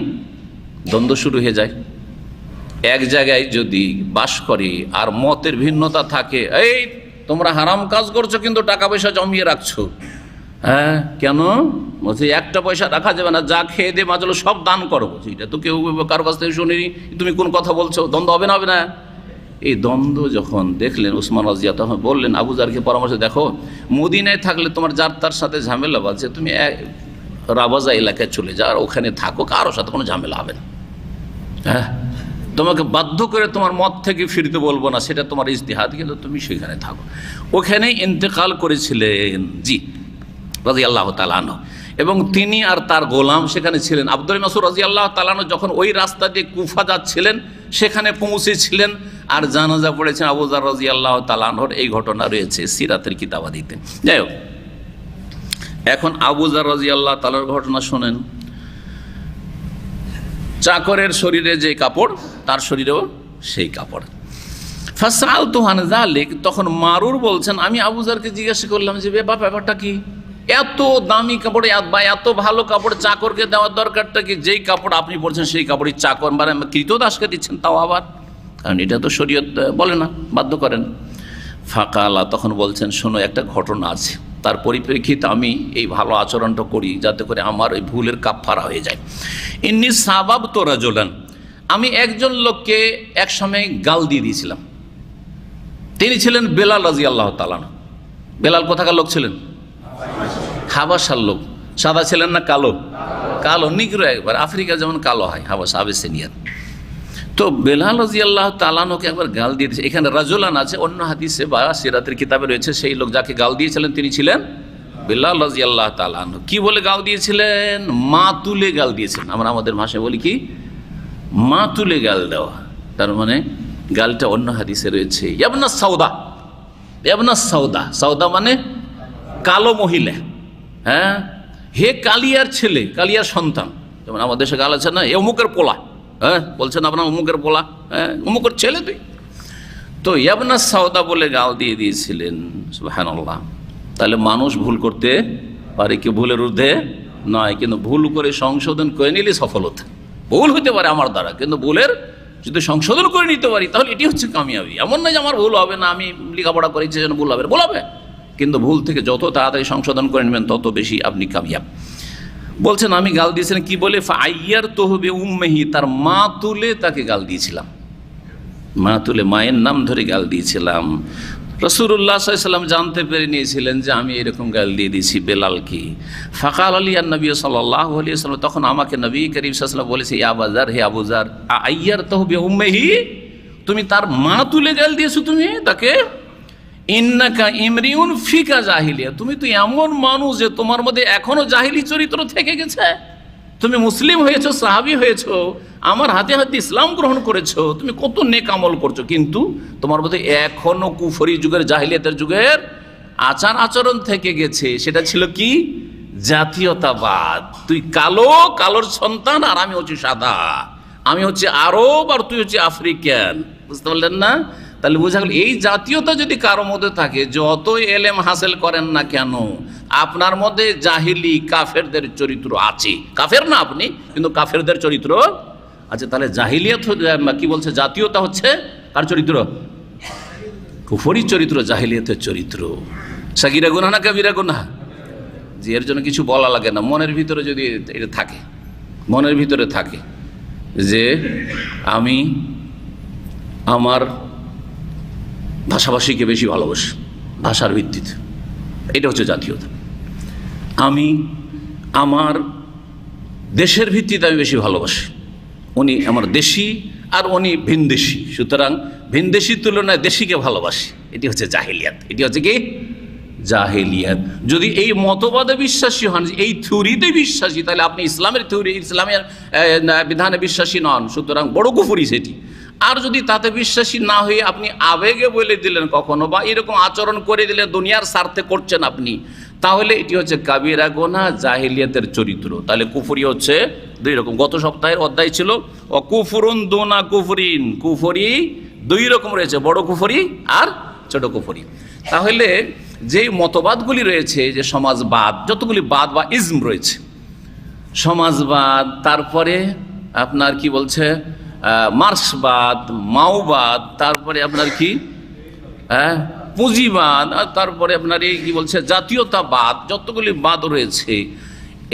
দ্বন্দ্ব শুরু হয়ে যায়। এক জায়গায় যদি বাস করে আর মতের ভিন্নতা থাকে, এই তোমরা হারাম কাজ করছো কিন্তু টাকা পয়সা জমিয়ে রাখছো। হ্যাঁ, কেন? বলছে একটা পয়সা রাখা যাবে না, যা খেয়ে দিয়ে বাঁচলো সব দান করো। এটা তো কেউ কারো কাছ থেকে শুনিনি, তুমি কোন কথা বলছো? দ্বন্দ্ব হবে না, হবে না? এই দ্বন্দ্ব যখন দেখলেন উসমান রাজিয়া, তখন বললেন আবু যারকে পরামর্শ, দেখো মদিনায় থাকলে তোমার যার তার সাথে ঝামেলা বাজছে, তুমি রাবাজা এলাকায় চলে যাও, আর ওখানে থাকো, কারো সাথে কোনো ঝামেলা হবে না। হ্যাঁ, তোমাকে বাধ্য করে তোমার মত থেকে ফিরতে বলবো না, সেটা তোমার ইজতিহাদ, কিন্তু তুমি সেখানে থাকো। ওখানেই ইন্তেকাল করেছিলেন জি রাদিয়াল্লাহু তাআলা আনহু, এবং তিনি আর তার গোলাম সেখানে ছিলেন। আব্দুল মাসউদ রাদিয়াল্লাহু তাআলা আনহু যখন ওই রাস্তা দিয়ে কুফা যাচ্ছিলেন, সেখানে পৌঁছেছিলেন আর জানাজা পড়েছেন আবু যার রাদিয়াল্লাহু তাআলা আনহুর। এই ঘটনা রয়েছে সিরাতের কিতাবাদিতে। যাই হোক, এখন আবু যার রাদিয়াল্লাহু তাআলার ঘটনা শোনেন। চাকরের শরীরে যে কাপড়, তার শরীরেও সেই কাপড়। ফাসআলতু আন যালিক, তখন মারুর বলছেন, আমি আবু যারকে জিজ্ঞাসা করলাম যে ব্যাপারটা কি, এত দামি কাপড় বা এত ভালো কাপড় চাকরকে দেওয়ার দরকারটা কি? যেই কাপড় আপনি পরছেন সেই কাপড়ই চাকর মানে কৃতদাসকে দিচ্ছেন, তাও আবার, কারণ এটা তো শরীয়ত বলে না, বাধ্য করেন। ফাকালা, তখন বলছেন, শোনো একটা ঘটনা আছে, তার পরিপ্রেক্ষিতে আমি এই ভালো আচরণটা করি যাতে করে আমার ওই ভুলের কাফফারা হয়ে যায়। ইন্নী সাবাবতু রাজুলান, আমি একজন লোককে এক সময় গাল দিয়ে দিয়েছিলাম। তিনি ছিলেন বেলাল রাদিয়াল্লাহু তাআলা। বেলাল কোথাকার লোক ছিলেন? হাবাসার লোক। সাদা ছিলেন না কালো? কালো, নিগ্রো একবার, আফ্রিকা যেমন কালো হয়, হাবাসা আবিসিনিয়ার। তো বেলাল রাদিয়াল্লাহু তাআলাকে একবার গাল দিয়ে দিয়েছে। এখানে রাজুলান আছে, অন্য হাদিসে বা সিরাতের কিতাবে রয়েছে সেই লোক যাকে গাল দিয়েছিলেন তিনি ছিলেন বেলাল রাদিয়াল্লাহু তাআলা। কি বলে গাল দিয়েছিলেন? মা তুলে গাল দিয়েছেন। আমরা আমাদের ভাষায় বলি কি, মা তুলে গাল দেওয়া। তার মানে গালটা অন্য হাদিসে রয়েছে ইয়াবনা সাউদা, ইয়াবনা সাউদা, সাউদা মানে কালো মহিলা। হ্যাঁ, হে কালিয়ার ছেলে, কালিয়ার সন্তান। যেমন আমাদের দেশে গাল আছে না, এ অমুকের পোলা। হ্যাঁ, বলছেন আপনার অমুকের পোলা, হ্যাঁ অমুকের ছেলে তুই। তো ইয়াবনা সাউদা বলে গাল দিয়ে দিয়েছিলেন। সুবহানাল্লাহ। তাহলে মানুষ ভুল করতে পারে, কি ভুলের ঊর্ধ্বে নয়, কিন্তু ভুল করে সংশোধন করে নিলে সফলতা। ভুল হতে পারে আমার দ্বারা, কিন্তু ভুলের যদি সংশোধন করে নিতে পারি তাহলে এটি হচ্ছে কামিয়াবি। এমন নয় যে আমার ভুল হবে না, আমি লেখাপড়া করেছি যেন ভুল হবে, ভুল হবে, কিন্তু ভুল থেকে যত তাড়াতাড়ি সংশোধন করে নেবেন তত বেশি আপনি কামিয়াব। বলছেন আমি গাল দিয়েছিলাম কি বলে? ফাআইয়ার তহবে উম্মেহি, তার মা তুলে তাকে গাল দিয়েছিলাম, মা তুলে মায়ের নাম ধরে গাল দিয়েছিলাম। রাসূলুল্লাহ সাল্লাল্লাহু আলাইহি ওয়াসাল্লাম জানতে পেরে নিয়েছিলেন যে আমি এরকম গাল দিয়ে দিয়েছি বেলালকে। ফাকাল আলী নবী সাল্লাল্লাহু আলাইহি ওয়াসাল্লাম, তখন আমাকে নবী করিম সাল্লাল্লাহু আলাইহি ওয়াসাল্লাম বলেছে, ইয়া আবু যার, হে আবু যার, আইয়ার তহবে উম্মেহি, তুমি তার মা তুলে গাল দিয়েছো তুমি তাকে? ইন্নাকা ইমরিউন ফিকা জাহিলিয়া, তুমি তো এমন মানুষ যে তোমার মধ্যে এখনো জাহিলি চরিত্র থেকে গেছে। তুমি মুসলিম হয়েছো, সাহাবী হয়েছো, আমার হাতে হাতে ইসলাম গ্রহণ করেছো, তুমি কত নেক আমল করছো, কিন্তু তোমার মধ্যে এখনো কুফরি যুগের, জাহিলিয়াতের যুগের আচার আচরণ থেকে গেছে। সেটা ছিল কি? জাতীয়তাবাদ। তুই কালো, কালোর সন্তান, আর আমি হচ্ছি সাদা, আমি হচ্ছে আরব আর তুই হচ্ছে আফ্রিকান। বুঝতে পারলেন না? তাহলে বোঝা গেল এই জাতীয়তা যদি কারো মধ্যে থাকে, যতই এলেম হাসিল করেন না কেন, আপনার মধ্যে জাহিলি কাফেরদের চরিত্র আছে। কাফের না আপনি, কিন্তু কাফেরদের চরিত্র আছে। তাহলে জাহিলিয়াত কি বলছে? জাতীয়তা হচ্ছে কার চরিত্র? কুফরি চরিত্র, জাহিলিয়াতের চরিত্র। সাগিরা গুনাহ না কাবিরা গুনাহ? যে এর জন্য কিছু বলা লাগে না, মনের ভিতরে যদি এটা থাকে, মনের ভিতরে থাকে যে আমি আমার ভাষাভাষীকে বেশি ভালোবাসি, ভাষার ভিত্তিতে, এটা হচ্ছে জাতীয়তা। আমি আমার দেশের ভিত্তিতে আমি বেশি ভালোবাসি, উনি আমার দেশি আর উনি ভিনদেশি, সুতরাং ভিনদেশির তুলনায় দেশিকে ভালোবাসি। এটি হচ্ছে জাহিলিয়াত। এটি হচ্ছে কি? জাহিলিয়াত। যদি এই মতবাদে বিশ্বাসী হন, এই থিওরিতে বিশ্বাসী, তাহলে আপনি ইসলামের থিওরি, ইসলামের বিধানে বিশ্বাসী নন, সুতরাং বড় কুফরি সেটি। আর যদি তাতে বিশ্বাসী না হয়ে আপনি আবেগে বলে দিলেন কখনো, বা এরকম আচরণ করে দিলেন দুনিয়ার স্বার্থে করছেন আপনি, তাহলে এটি হচ্ছে কাবিরা গুনাহ, জাহিলিয়াতের চরিত্র। তাহলে কুফরি হচ্ছে দুই রকম। গত সপ্তাহের অধ্যায় ছিল অকুফরুন দুনা কুফরিন, কুফরি দুই রকম রয়েছে, বড় কুফরি আর ছোট কুফরি। তাহলে যে মতবাদগুলি রয়েছে, যে সমাজবাদ, যতগুলি বাদ বা ইজম রয়েছে, সমাজবাদ, তারপরে আপনার কি বলছে মার্ক্সবাদ, মাওবাদ, তারপরে আপনার কি পুঁজিবাদ, আর তারপরে আপনার এই কি বলছে জাতীয়তাবাদ, যতগুলি বাদ রয়েছে,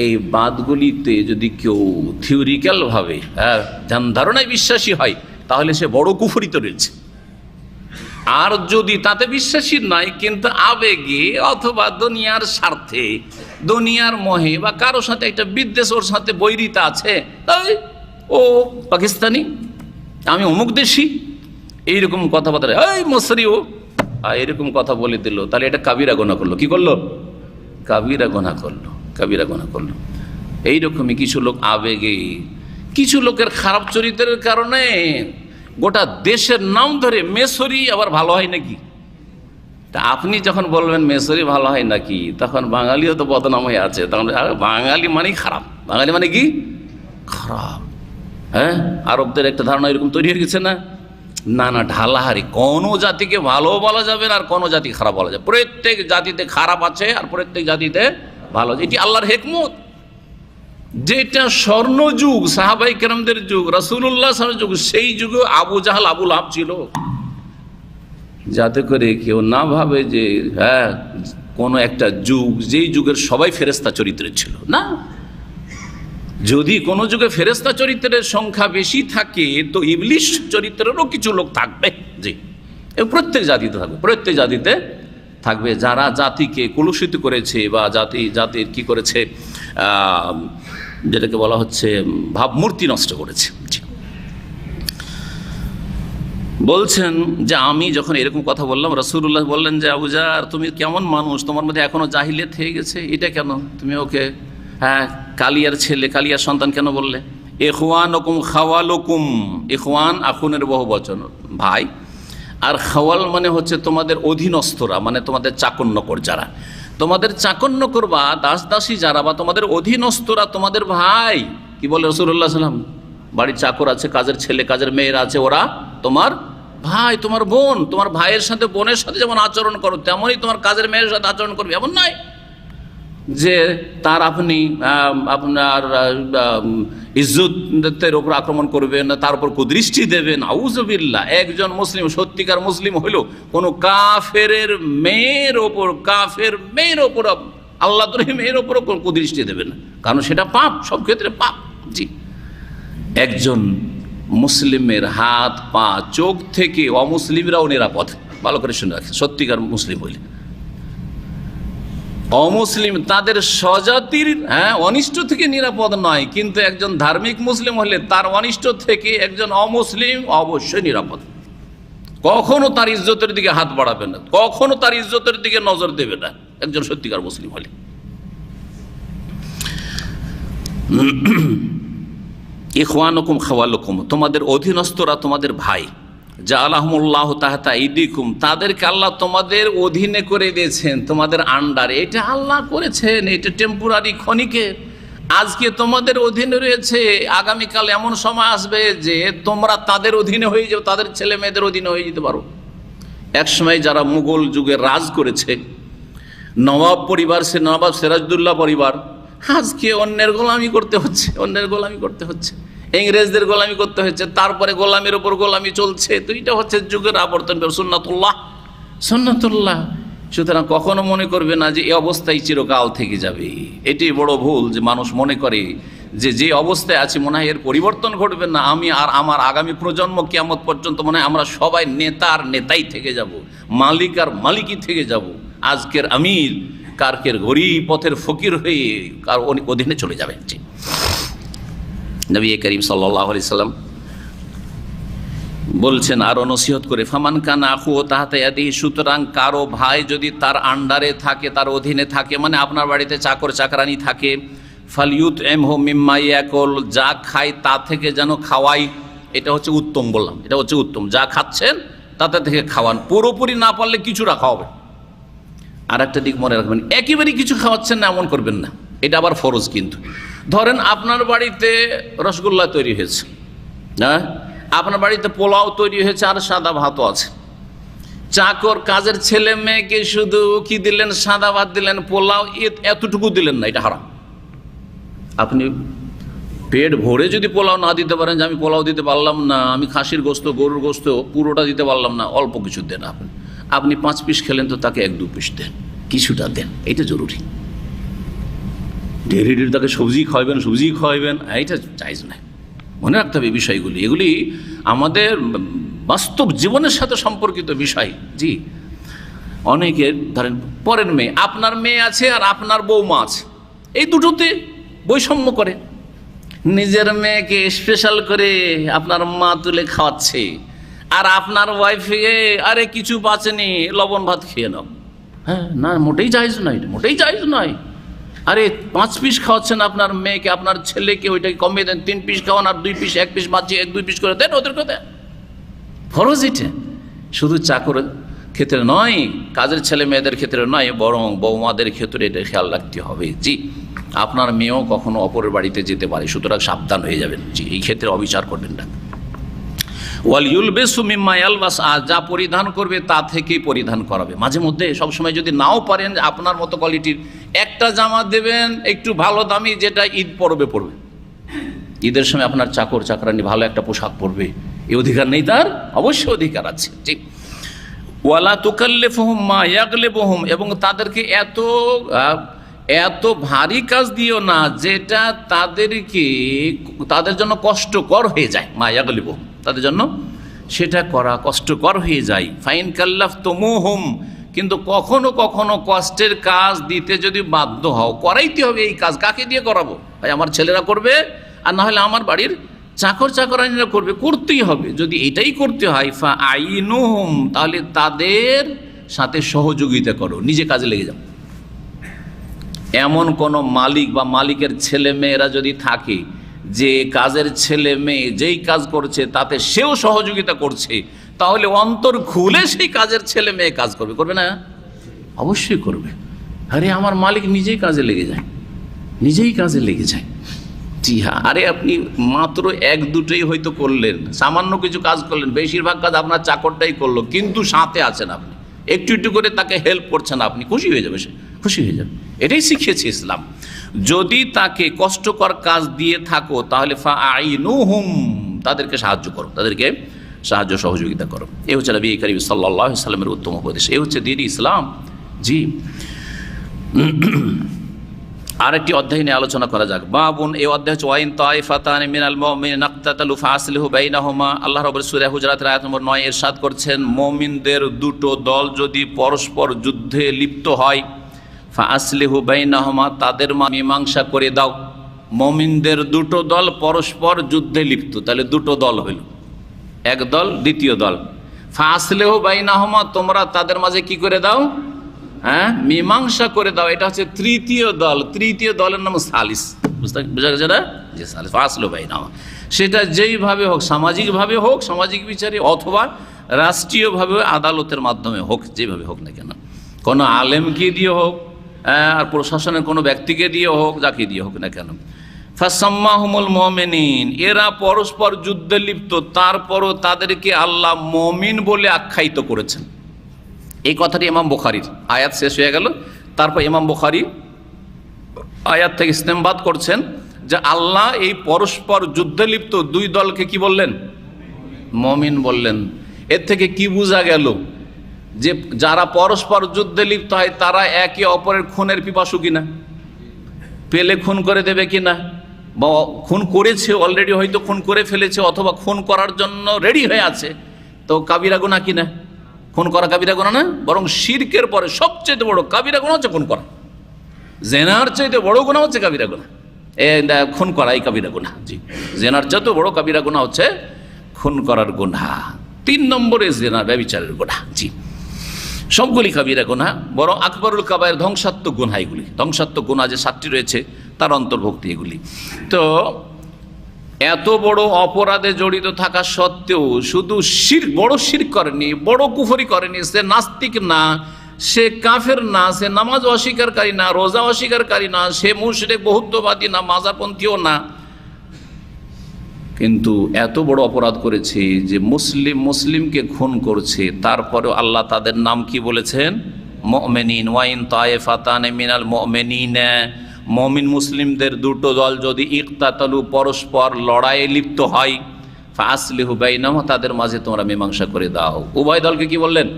এই বাদগুলিতে যদি কেউ থিওরিক্যালভাবে ধ্যান ধারণায় বিশ্বাসী হয়, তাহলে সে বড় কুফরিতে রয়েছে। আর যদি তাতে বিশ্বাসী নয়, কিন্তু আবেগে অথবা দুনিয়ার স্বার্থে, দুনিয়ার মোহে, বা কারোর সাথে একটা বিদ্বেষ, ওর সাথে বৈরিতা আছে, তাই ও পাকিস্তানি, আমি অমুক দেশি, এইরকম কথাবার্তা, এই মসরি, ও এরকম কথা বলে দিল, তাহলে এটা কাবিরা গুনাহ করলো। কি করলো? কাবিরা গুনাহ করলো, কাবিরা গুনাহ করলো। এইরকমই কিছু লোক আবেগে, কিছু লোকের খারাপ চরিত্রের কারণে গোটা দেশের নাম ধরে, মেসরি আবার ভালো হয় নাকি? তা আপনি যখন বলবেন মেসরি ভালো হয় নাকি, তখন বাঙালিও তো বদনাম হয়ে আছে, তখন বাঙালি মানেই খারাপ। বাঙালি মানে কি? খারাপ। হ্যাঁ, আরবদের একটা ধারণা এরকম তৈরি হয়ে গেছে না? না না, ঢালাহারি। কোনো জাতিকে ভালো বলা যাবে না, আর কোনো জাতি খারাপ বলা যাবে। প্রত্যেক জাতিতে খারাপ আছে আর প্রত্যেক জাতিতে ভালো আছে। এটি আল্লাহর হিকমত। যেটা স্বর্ণযুগ, সাহাবাই কেরামদের যুগ, রাসূলুল্লাহ সাল্লাল্লাহু আলাইহি যুগ, সেই যুগে আবু জাহাল, আবু লাহাব ছিল, যাতে করে কেউ না ভাবে যে কোনো একটা যুগ, যেই যুগের সবাই ফেরেশতা চরিত্রের ছিল না। যদি কোনো যুগে ফেরেশতা চরিত্রের সংখ্যা বেশি থাকে, তো ইবলিশ চরিত্রেরও কিছু লোক থাকবে। জি, প্রত্যেক জাতিতে থাকবে, প্রত্যেক জাতিতে থাকবে, যারা জাতিকে কলুষিত করেছে, বা জাতির কি করেছে, যেটাকে বলা হচ্ছে ভাবমূর্তি নষ্ট করেছে। বলছেন যে আমি যখন এরকম কথা বললাম, রাসূলুল্লাহ বললেন যে আবু জার, তুমি কেমন মানুষ, তোমার মধ্যে এখনো জাহিলিয়াত থেকে গেছে, এটা কেন? তুমি ওকে কালিয়ার ছেলে, কালিয়ার সন্তান কেন বললে? ইখওয়ানুকুম খাওয়ালুকুম, ইখওয়ান আখুনের বহু বচন, ভাই, আর খাওয়াল মানে হচ্ছে তোমাদের অধীনস্থরা, মানে তোমাদের চাকর নকর যারা, তোমাদের চাকর নকর বা দাস দাসী যারা, বা তোমাদের অধীনস্থরা তোমাদের ভাই। কি বলে রাসূলুল্লাহ সাল্লাল্লাহু আলাইহি ওয়াসাল্লাম? বাড়ির চাকর আছে, কাজের ছেলে, কাজের মেয়েরা আছে, ওরা তোমার ভাই, তোমার বোন। তোমার ভাইয়ের সাথে, বোনের সাথে যেমন আচরণ করো, তেমনই তোমার কাজের মেয়ের সাথে আচরণ করবে। এমন নয় যে তার আপনি আপনার ইজ্জতের উপর আক্রমণ করবেন, তার উপর কুদৃষ্টি দেবেন। আউযুবিল্লাহ। একজন মুসলিম, সত্যিকার মুসলিম হইল কোনো কাফের মেয়ের ওপর, কাফের মেয়ের ওপর, আল্লাহদ্রোহী মেয়ের ওপর কুদৃষ্টি দেবেন না, কারণ সেটা পাপ, সব ক্ষেত্রে পাপ। জি, একজন মুসলিমের হাত, পা, চোখ থেকে অমুসলিমরাও নিরাপদ। ভালো করে শুনে রাখেন, সত্যিকার মুসলিম হইলে। অমুসলিম তাদের স্বজাতির অনিষ্ট থেকে নিরাপদ নয়, কিন্তু একজন ধার্মিক মুসলিম হলে তার অনিষ্ট থেকে একজন অমুসলিম অবশ্যই নিরাপদ। কখনো তার ইজ্জতের দিকে হাত বাড়াবে না, কখনো তার ইজ্জতের দিকে নজর দেবে না একজন সত্যিকার মুসলিম হলে। ইখওয়ানুকুম খাওয়ালুকুম, তোমাদের অধীনস্থরা তোমাদের ভাই। জাআলাহুমুল্লাহু তাহতা আইদিকুম, তাদেরকে আল্লাহ তোমাদের অধীনে করে দিয়েছেন, তোমাদের আন্ডারে। এটা আল্লাহ করেছেন, এটা টেম্পোরারি, ক্ষণিকের। আজকে তোমাদের অধীনে রয়েছে, আগামীকাল এমন সময় আসবে যে তোমরা তাদের অধীনে হয়ে যাও, তাদের ছেলে মেয়েদের অধীনে হয়ে যেতে পারো। একসময় যারা মুঘল যুগে রাজ করেছে, নবাব পরিবার, সে নবাব সিরাজউদ্দৌলা পরিবার, আজকে অন্যের গোলামি করতে হচ্ছে, অন্যের গোলামি করতে হচ্ছে, ইংরেজদের গোলামি করতে হচ্ছে, তারপরে গোলামির ওপর গোলামি চলছে। তো এটা হচ্ছে যুগের আবর্তন, সুন্নাতুল্লাহ, সুন্নাতুল্লাহ। সুতরাং কখনো মনে করবে না যে এই অবস্থায় চিরকাল থেকে যাবে। এটি বড় ভুল যে মানুষ মনে করে যে যে অবস্থায় আছে মনে হয় এর পরিবর্তন ঘটবে না, আমি আর আমার আগামী প্রজন্ম কিয়ামত পর্যন্ত মনে হয় আমরা সবাই নেতা আর নেতাই থেকে যাব, মালিক আর মালিকই থেকে যাব। আজকের আমির কারকের গরিব পথের ফকির হয়ে কার অধীনে চলে যাবেন। নবী করিম সাল্লাল্লাহু আলাইহি সাল্লাম বলছেন আরও নসিহত করে, ফামান কানা আখুহু তাহতা ইয়াদিহি, সুতরাং কারো ভাই যদি তার আন্ডারে থাকে, তার অধীনে থাকে, মানে আপনার বাড়িতে চাকর চাকরানি থাকে, ফালইউতইমহু মিম্মা ইয়াকুল, যা খায় তা থেকে যেন খাওয়াই। এটা হচ্ছে উত্তম, বললাম এটা হচ্ছে উত্তম। যা খাচ্ছেন তাতে থেকে খাওয়ান, পুরোপুরি না পারলে কিছুটা খাওয়াবে। আর একটা দিক মনে রাখবেন, একেবারেই কিছু খাওয়াচ্ছেন না এমন করবেন না, এটা আবার ফরজ। কিন্তু ধরেন আপনার বাড়িতে রসগোল্লা তৈরি হয়েছে, হ্যাঁ, আপনার বাড়িতে পোলাও তৈরি হয়েছে আর সাদা ভাতও আছে, চাকর কাজের ছেলে মেয়েকে শুধু কি দিলেন, সাদা ভাত দিলেন, পোলাও এতটুকু দিলেন না, এটা হারাম। আপনি পেট ভরে যদি পোলাও না দিতে পারেন, যে আমি পোলাও দিতে পারলাম না, আমি খাসির গোস্ত, গরুর গোস্ত পুরোটা দিতে পারলাম না, অল্প কিছু দেন। আপনি 5 পিস খেলেন তো তাকে 1-2 পিস দেন, কিছুটা দেন, এটা জরুরি। ঢেরে ঢেরে তাকে সবজি খাওয়াবেন, এটা চাইজ নাই। মনে রাখতে হবে বিষয়গুলি, এগুলি আমাদের বাস্তব জীবনের সাথে সম্পর্কিত বিষয়। জি, অনেকের ধরেন পরের মেয়ে, আপনার মেয়ে আছে আর আপনার বৌমা আছে, এই দুটোতে বৈষম্য করে। নিজের মেয়েকে স্পেশাল করে আপনার মা তুলে খাওয়াচ্ছে, আর আপনার ওয়াইফে আরে কিছু বাঁচেনি, লবণ ভাত খেয়ে নাও। হ্যাঁ, না, মোটেই জায়েজ নয়, মোটেই জায়েজ নয়। আরে 5 পিস খাওয়াচ্ছেন আপনার মেয়েকে, আপনার ছেলেকে ওইটাকে কমিয়ে দেন, 3 পিস খাওয়ান, আর 2 পিস, 1 পিস বাঁচিয়ে 1-2 পিস করে দেন ওদেরকে দেন। ফরজ এটা, শুধু চাকরের ক্ষেত্রে নয়, কাজের ছেলে মেয়েদের ক্ষেত্রে নয়, বরং বৌমাদের ক্ষেত্রে এটা খেয়াল রাখতে হবে। জি, আপনার মেয়েও কখনো অপরের বাড়িতে যেতে পারে, সুতরাং সাবধান হয়ে যাবেন। জি, এই ক্ষেত্রে অবিচার করবেন না। ওয়াল ইউলবিসু মিম্মা ইয়ালবাস, যা পরিধান করবে তা থেকেই পরিধান করাবে। মাঝে মধ্যে, সবসময় যদি নাও পারেন আপনার মতো কোয়ালিটির একটা জামা দেবেন, একটু ভালো দামি, যেটা ঈদ পরবে। ঈদের সময় আপনার চাকর চাকরানি ভালো একটা পোশাক পরবে, এই অধিকার নেই তার? অবশ্যই অধিকার আছে। ঠিক, ওয়ালা তুকাল্লিফুহুম মা ইয়াগলিবুহুম, এবং তাদেরকে এত ভারী কাজ দিও না যেটা তাদের জন্য কষ্টকর হয়ে যায়। মা ইয়াগলিবুহুম, তাদের জন্য সেটা করা কষ্টকর হয়ে যায়। ফাইন কাল্লাফতুমুহুম, কিন্তু কখনো কখনো কষ্টের কাজ দিতে যদি বাধ্য হও, করাইতে হবে এই কাজ। কাকে দিয়ে করাবো? ভাই আমার ছেলেরা করবে, আর না হলে আমার বাড়ির চাকর চাকরানিরা করবে, করতেই হবে। যদি এটাই করতে হয়, ফা আইনুহুম, তাহলে তাদের সাথে সহযোগিতা করো, নিজে কাজে লেগে যাও। এমন কোনো মালিক বা মালিকের ছেলে মেয়েরা যদি থাকে যে কাজের ছেলে মেয়ে যেই কাজ করছে তাতে সেও সহযোগিতা করছে, তাহলে অন্তর খুলে সেই কাজের ছেলে মেয়ে কাজ করবে না? অবশ্যই করবে। আরে আমার মালিক নিজেই কাজে লেগে যায়। জি হ্যাঁ, আরে আপনি মাত্র 1-2টোই হয়তো করলেন, সামান্য কিছু কাজ করলেন, বেশিরভাগ কাজ আপনার চাকরটাই করলো, কিন্তু সাথে আছেন আপনি, একটু একটু করে তাকে হেল্প করছেন, আপনি খুশি হয়ে যাবে, সে খুশি হয়ে যাবে। এটাই শিখিয়েছে ইসলাম। যদি তাকে কষ্টকর কাজ দিয়ে থাকো তাহলে ফা আইনুহুম, তাদেরকে সাহায্য করো, তাদেরকে সাহায্য সহযোগিতা করো। এই হচ্ছে নবী করিম সাল্লাল্লাহু আলাইহি সাল্লামের উত্তম উপদেশ, এই হচ্ছে দ্বীন ইসলাম। জি, আরেকটি অধ্যায় নিয়ে আলোচনা করা যাক। বাবুন, এই অধ্যায় হচ্ছে ওয়াইন তাইফাতানি মিনাল মুমিনিনা ইকতাতালু ফাসলিহু বাইনাহুমা। আল্লাহ রাব্বুল সূরা হুজুরাতের আয়াত নম্বর 9 ইরশাদ করছেন, মুমিনদের দুটো দল যদি পরস্পর যুদ্ধে লিপ্ত হয়, ফাসলিহু বাইনাহুমা, তাদের মীমাংসা করে দাও। মুমিনদের দুটো দল পরস্পর যুদ্ধে লিপ্ত, তাহলে দুটো দল হইল, এক দল দ্বিতীয় দল। ফাসলেহু বাইনাহুমা, তোমরা তাদের মাঝে কি করে দাও, হ্যাঁ, মীমাংসা করে দাও। এটা হচ্ছে তৃতীয় দল, তৃতীয় দলের নাম সালিস। বুঝা গেছে না, যে সালিস ফাসলেহু বাইনাহুমা, সেটা যেইভাবে হোক, সামাজিকভাবে হোক, সামাজিক বিচারে, অথবা রাষ্ট্রীয়ভাবে আদালতের মাধ্যমে হোক, যেভাবে হোক না কেন, কোনো আলেমকে দিয়ে হোক, আর প্রশাসনের কোনো ব্যক্তিকে দিয়ে হোক, যাকে দিয়ে হোক না কেন। ফাসাম্মাহুমুল মুমিনিন, এরা পরস্পর যুদ্ধে লিপ্ত, তারপরও তাদেরকে আল্লাহ মুমিন বলে আখ্যায়িত করেছেন। এই কথাটি ইমাম বুখারীর, আয়াত শেষ হয়ে গেল, তারপর ইমাম বুখারী আয়াত থেকে ইস্তেমবাদ করছেন যে আল্লাহ এই পরস্পর যুদ্ধে লিপ্ত দুই দলকে কি বললেন, মুমিন বললেন। এর থেকে কি বোঝা গেল, যে যারা পরস্পর যুদ্ধে লিপ্ত হয় তারা একে অপরের খুনের পিপাসু কিনা, পেলে খুন করে দেবে কিনা, বা খুন করেছে, অলরেডি হয়তো খুন করে ফেলেছে, অথবা খুন করার জন্য রেডি হয়ে আছে, তো কাবিরা গুনাহ কিনা? খুন করা কাবিরা গুনাহ না, বরং শিরকের পরে সবচেয়ে বড় কাবিরা গুনাহ হচ্ছে খুন করা। জেনার চাইতে বড় গুনাহ হচ্ছে কাবিরা গুনাহ, খুন করা, এই কাবিরা গুনাহ। জি, জেনার চাইতে বড় কাবিরা গুনাহ হচ্ছে খুন করার গুনাহ। 3 নম্বরে জেনা, ব্যভিচারের গুনাহ। জি, সবগুলি কাবিরা গুনাহ, বরং আকবরুল কাবায়ের, ধ্বংসাত্মক গুনাহ, এগুলি ধ্বংসাত্মক গুনাহ যে 7টি রয়েছে তার অন্তর্ভুক্ত এগুলি। তো এত বড় অপরাধে জড়িত থাকা সত্ত্বেও শুধু শিরক, বড় শিরক করেনি, বড় কুফরি করেনি, সে নাস্তিক না, সে কাফের না, সে নামাজ অস্বীকারী না, রোজা অস্বীকারী না, সে মুশরিক বহুত্ববাদী না, মাজারপন্থীও না, কিন্তু এত বড় অপরাধ করেছে যে মুসলিমকে খুন করছে, তারপরেও আল্লাহ তাদের নাম কি বলেছেন, মুমিনিন। ওয়াইন তায়েফাতানে মিনাল মুমিনিন, মুমিন মুসলিমদের দুটো দল যদি ইকতাতালু, পরস্পর লড়াইয়ে লিপ্ত হয়, ফাসলিহু বাইনাহুমা, তাদের মাঝে তোমরা মীমাংসা করে দাও। উভয় দলকে কি বললেন,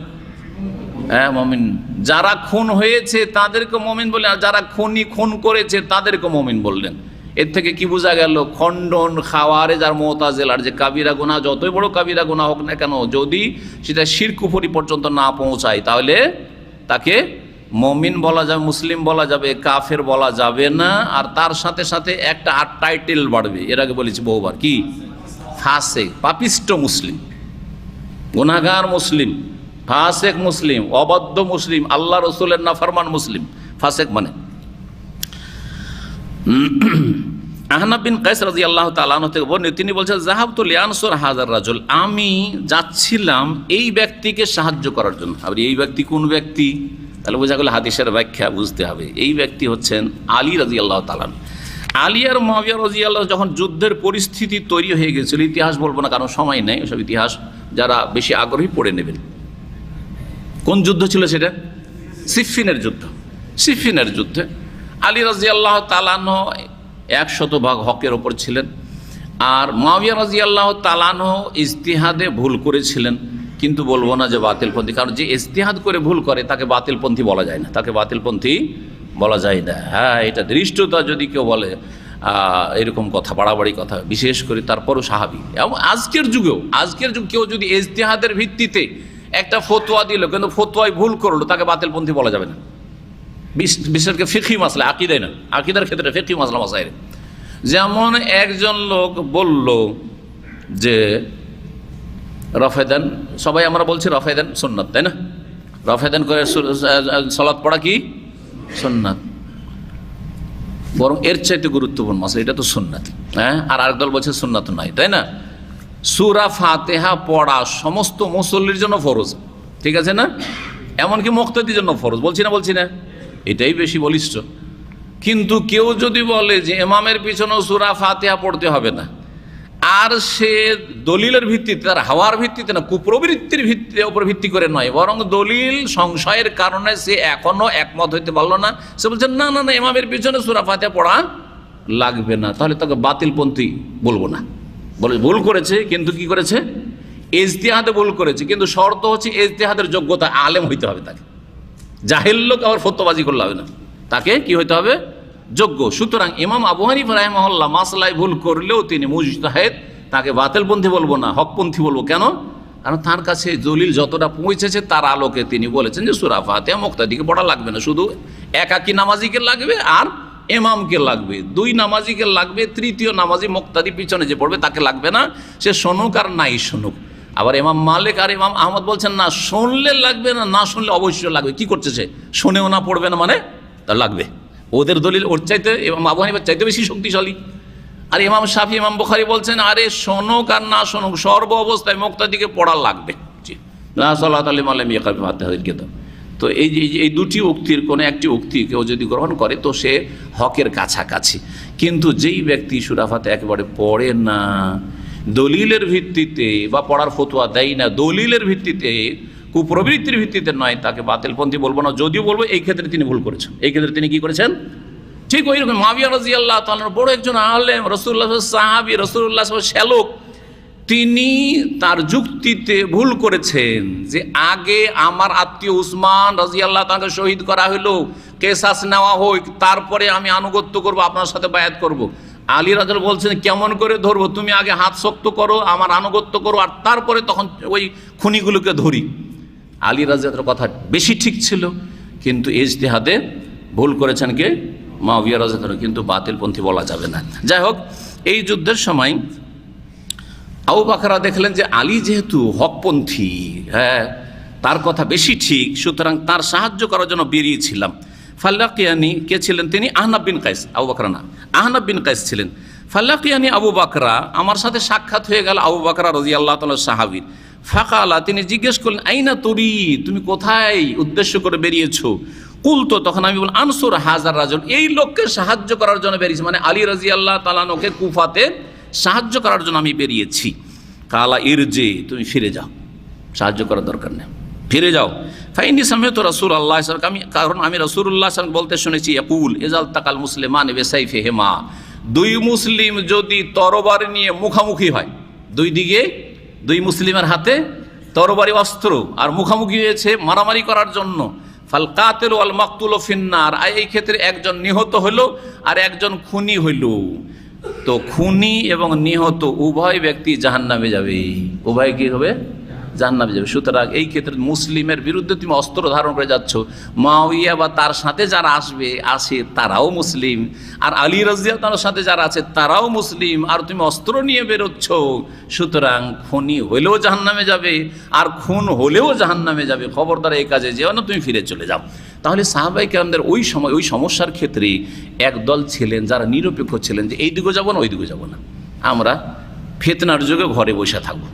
হ্যাঁ, মুমিন। যারা খুন হয়েছে তাদেরকে মুমিন বললেন, আর যারা খুন করেছে তাদেরকে মুমিন বললেন। এর থেকে কি বোঝা গেল, খণ্ডন খাওয়ারেজ আর মুতাজিলার যে কাবিরা গুনাহ, যতই বড় কাবিরা গুনাহ হোক না কেন, যদি সেটা শিরক কুফরি পর্যন্ত না পৌঁছায়, তাহলে তাকে মুমিন বলা যাবে, মুসলিম বলা যাবে, কাফের বলা যাবে না। আর তার সাথে সাথে একটা আর টাইটেল বাড়বে, এর আগে বলেছি বহুবার, কি, ফাসেক, পাপিষ্ট মুসলিম, গুনাহগার মুসলিম, ফাসেক মুসলিম, অবাধ্য মুসলিম, আল্লাহ রসুলের নাফরমান মুসলিম। ফাসেক মানে আহনাব বিন কাইস রাদিয়াল্লাহু তাআলা আনহু থেকে বর্ণিত, তিনি বলছেন, যাহাবতু লিয়ানসুর হাযার রাজুল, আমি যাচ্ছিলাম এই ব্যক্তিকে সাহায্য করার জন্য। আর এই ব্যক্তি কোন ব্যক্তি? তাহলে বোঝা গেল হাদিসের ব্যাখ্যা বুঝতে হবে। এই ব্যক্তি হচ্ছেন আলী রাদিয়াল্লাহু তাআলা। আলী আর মুআবিয়া রাদিয়াল্লাহু, যখন যুদ্ধের পরিস্থিতি তৈরি হয়ে গেছিল, ইতিহাস বলবো না কারণ সময় নেই, ওসব ইতিহাস যারা বেশি আগ্রহী পড়ে নেবেন। কোন যুদ্ধ ছিল সেটা? সিফফিনের যুদ্ধ। সিফফিনের যুদ্ধে আলী রাদিয়াল্লাহু তাআলা 100% হকের ওপর ছিলেন, আর মুআবিয়া রাদিয়াল্লাহু তাআলা ইজতিহাদে ভুল করেছিলেন, কিন্তু বলবো না যে বাতিলপন্থী, কারণ যে ইজতিহাদ করে ভুল করে তাকে বাতিলপন্থী বলা যায় না, তাকে বাতিলপন্থী বলা যায় না। হ্যাঁ, এটা দৃষ্টতা যদি কেউ বলে এরকম কথা, বাড়াবাড়ি কথা, বিশেষ করে তারপরও সাহাবী। এবং আজকের যুগ কেউ যদি ইজতিহাদের ভিত্তিতে একটা ফতোয়া দিল, কিন্তু ফতোয়ায় ভুল করলো, তাকে বাতিলপন্থী বলা যাবে না। বিশেষ করে ফিকহি মাসলা, আকিদায় না, আকিদার ক্ষেত্রে ফিকহি মাসলা মাসাইলে। যেমন একজন লোক বলল যে রফেদান, সবাই আমরা বলছি রফেদান সুন্নাত, তাই না? রফেদান করে সালাত পড়া কি সুন্নাত, বরং এর চাইতে গুরুত্বপূর্ণ মাসলা, এটা তো সুন্নাত। হ্যাঁ, আর আরেকদল বলছে সুন্নাত নয়, তাই না? সূরা ফাতিহা পড়া সমস্ত মুসল্লির জন্য ফরজ, ঠিক আছে না? এমনকি মুক্তাদির জন্য ফরজ, বলছি না, এটাই বেশি বলিষ্ঠ। কিন্তু কেউ যদি বলে যে ইমামের পিছনেও সূরা ফাতিহা পড়তে হবে না, আর সে দলিলের ভিত্তিতে, তার হাওয়ার ভিত্তিতে না, কুপ্রবৃত্তির উপর ভিত্তি করে নয়, বরং দলিল সংশয়ের কারণে সে এখনো একমত হইতে পারলো না, সে বলছে না না না, ইমামের পিছনে সূরা ফাতিহা পড়া লাগবে না, তাহলে তাকে বাতিলপন্থী বলবো না। বলে ভুল করেছে, কিন্তু কি করেছে? ইজতিহাদে ভুল করেছে, কিন্তু শর্ত হচ্ছে ইজতিহাদের যোগ্যতা, আলেম হইতে হবে তাকে। জাহিল লোক আবার ফতোয়াবাজি করলে হবে না, তাকে কি হইতে হবে? যোগ্য। সুতরাং ইমাম আবু হানিফা রাহিমাহুল্লাহ মাসলায় ভুল করলেও তিনি মুজতাহিদ, তাকে বাতিলপন্থী বলবো না, হকপন্থী বলবো। কেন? কারণ তার কাছে দলিল যতটা পৌঁছেছে তার আলোকে তিনি বলেছেন যে সূরা ফাতিহা মুক্তাদিকে পড়া লাগবে না, শুধু একাকী নামাজিকে লাগবে আর ইমামকে লাগবে, 2 নামাজিকে লাগবে, তৃতীয় নামাজি মুক্তাদি পিছনে যে পড়বে তাকে লাগবে না, সে শুনুক আর নাই শুনুক। আবার ইমাম মালিক আর ইমাম আহমদ বলছেন না, শুনলে লাগবে না, না শুনলে অবশ্যই লাগবে। কি করছে সে? শুনেও না পড়বে না, মানে তার লাগবে। ওদের দলিল ওর চাইতে, ইমাম আবু হানিফার চাইতে বেশি শক্তিশালী। আর ইমাম শাফি, ইমাম বুখারী বলছেন আরে শোনুক আর না শোনুক, সর্ব অবস্থায় মুক্তাদিকে পড়া লাগবে। জি, লা সালাতা লিমান লাম ইয়াকরা বিফাতিহাতিল কিতাব। তো এই দুটি উক্তির কোনো একটি উক্তি কেউ যদি গ্রহণ করে তো সে হকের কাছাকাছি। কিন্তু যেই ব্যক্তি সূরা ফাতিহা একেবারে পড়ে না, দলিলের ভিত্তিতে বা পড়ার ফতোয়া দেয় না, দলিলের ভিত্তিতে, কুপ্রবৃত্তির ভিত্তিতে নয়, তাকে বাতিলপন্থী বলবো না। যদিও বলবো এই ক্ষেত্রে তিনি ভুল করেছেন। এই ক্ষেত্রে তিনি কি করেছেন? ঠিক ওই রকম মুআবিয়া রাদিয়াল্লাহু তাআলা বড় একজন আলেম, রাসূলুল্লাহ সাহাবী, রাসূলুল্লাহ শ্যালক, তিনি তার যুক্তিতে ভুল করেছেন যে আগে আমার আত্মীয় উসমান রাদিয়াল্লাহু তাআলাকে শহীদ করা হলো, কেসাস নেওয়া হোক, তারপরে আমি আনুগত্য করব, আপনার সাথে বায়াত করব। আলী রাদিয়াল্লাহু বলছেন কেমন করে ধরবো? তুমি আগে হাত শক্ত করো, আমার আনুগত্য করো, আর তারপরে তখন ওই খুনিগুলোকে ধরি। আলী রাদিয়াল্লাহু কথা বেশি ঠিক ছিল, কিন্তু ইজতিহাদে ভুল করেছেন কে? মুআবিয়া রাদিয়াল্লাহু। কিন্তু বাতিলপন্থী বলা যাবে না। যাই হোক, এই যুদ্ধের সময় আবু বকর দেখলেন যে আলী যেহেতু হকপন্থী, হ্যাঁ, তার কথা বেশি ঠিক, সুতরাং তার সাহায্য করার জন্য বেরিয়েছিলাম। ফাল্লাকিয়ানি কে ছিলেন? তিনি আহনাব বিন কাইস, আবু বকর না, আহনাব বিন কাইস ছিলেন। ফাল্লাকিয়ানি আবু বকরা, আমার সাথে সাক্ষাৎ হয়ে গেল আবু বকর রাদিয়াল্লাহু তাআলা সাহাবীর। ফাকালা, তিনি জিজ্ঞেস করলেন আইনা তুরি, তুমি কোথায় উদ্দেশ্য করে বেরিয়েছো? কুলতো, তখন আমি বললাম আনসুর হাজার রাজুল, এই লোককে সাহায্য করার জন্য বেরিয়েছি, মানে আলী রাদিয়াল্লাহু তাআলা আনহুকে কুফাতে সাহায্য করার জন্য আমি বেরিয়েছি। কালা ইরজি, তুমি ফিরে যাও, সাহায্য করার দরকার নেই, ফিরে যাও। ফাইনি সামিয়তু রাসূলুল্লাহ সাল্লাল্লাহু আলাইহি ওয়াসাল্লাম, কারণ আমি রাসূলুল্লাহ সাল্লাল্লাহু আলাইহি ওয়াসাল্লাম বলতে শুনেছি, ইয়াকুল ইজাল তাকাল মুসলিমান বিসাইফিহিমা, দুই মুসলিম যদি তরবারি নিয়ে মুখামুখি হয়, দুই দিকে দুই মুসলিমের হাতে তরবারি অস্ত্র আর মুখামুখি হয়েছে মারামারি করার জন্য, ফাল কাতিল ওয়াল মাকতুল ফিন্নার, এই ক্ষেত্রে একজন নিহত হইল আর একজন খুনি হইল, তো খুনি এবং নিহত উভয় ব্যক্তি জাহান্নামে যাবে। উভয় কি হবে? জাহান্নামে যাবে। সুতরাং এই ক্ষেত্রে মুসলিমের বিরুদ্ধে তুমি অস্ত্র ধারণ করে যাচ্ছ, মুআবিয়া বা তার সাথে যারা আসে তারাও মুসলিম, আর আলী রাদিয়াল্লাহু তাআলার সাথে যারা আছে তারাও মুসলিম, আর তুমি অস্ত্র নিয়ে বেরোচ্ছ। সুতরাং খুনি হলেও জাহান্নামে যাবে আর খুন হলেও জাহান্নামে যাবে। খবরদার এই কাজে যেও না, তুমি ফিরে চলে যাও। তাহলে সাহাবায়ে কেরামদের ওই সময় ওই সমস্যার ক্ষেত্রে একদল ছিলেন যারা নিরপেক্ষ ছিলেন, যে এই দিকে যাবো না, ওই দিকে যাবো না, আমরা ফিতনার যুগে ঘরে বসে থাকবো,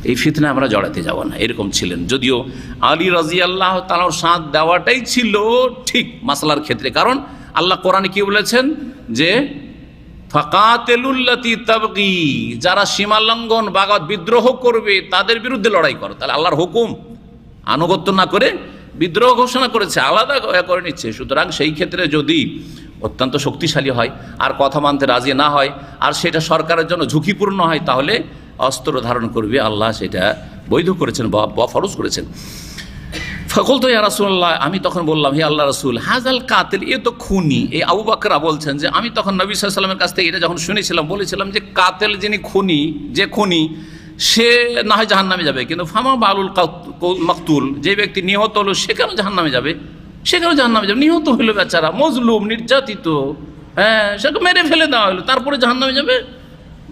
এই ফিতনা আমরা জড়াতে যাব না, এরকম ছিলেন। যদিও আলী রাদিয়াল্লাহু তাআলার সাথ দেওয়াটাই ছিল ঠিক মাসলার ক্ষেত্রে, কারণ আল্লাহ কোরআনে কি বলেছেন যে ফাকাতিলুল্লাতী তাবগী, যারা সীমা লঙ্ঘন বাগাত বিদ্রোহ করবে তাদের বিরুদ্ধে লড়াই করো। তাহলে আল্লাহর হুকুম আনুগত্য না করে বিদ্রোহ ঘোষণা করেছে, আলাদা করে নিচ্ছে। সুতরাং সেই ক্ষেত্রে যদি অত্যন্ত শক্তিশালী হয় আর কথা মানতে রাজি না হয় আর সেটা সরকারের জন্য ঝুঁকিপূর্ণ হয়, তাহলে অস্ত্র ধারণ করবে। আল্লাহ সেটা বৈধ করেছেন বা ফরজ করেছেন। ফাকুলতু ইয়া রাসূলুল্লাহ, আমি তখন বললাম হে আল্লাহ রাসূল, হাজাল কাতিল, এ তো খুনি। এই আবু বকর বলছেন যে আমি তখন নবী সাল্লাল্লাহু আলাইহি ওয়াসাল্লামের কাছ থেকে এটা যখন শুনেছিলাম বলেছিলাম যে কাতিল যিনি খুনি, যে খুনি সে না হয় জাহান্নামে যাবে, কিন্তু ফামা বালুল মাকতুল, যে ব্যক্তি নিহত হলো সে কেন জাহান্নামে যাবে? সে কেন জাহান্নামে যাবে? নিহত হইলো বেচারা, মজলুম, নির্যাতিত, হ্যাঁ, সেকে মেরে ফেলে দেওয়া হলো, তারপরে জাহান্নামে যাবে?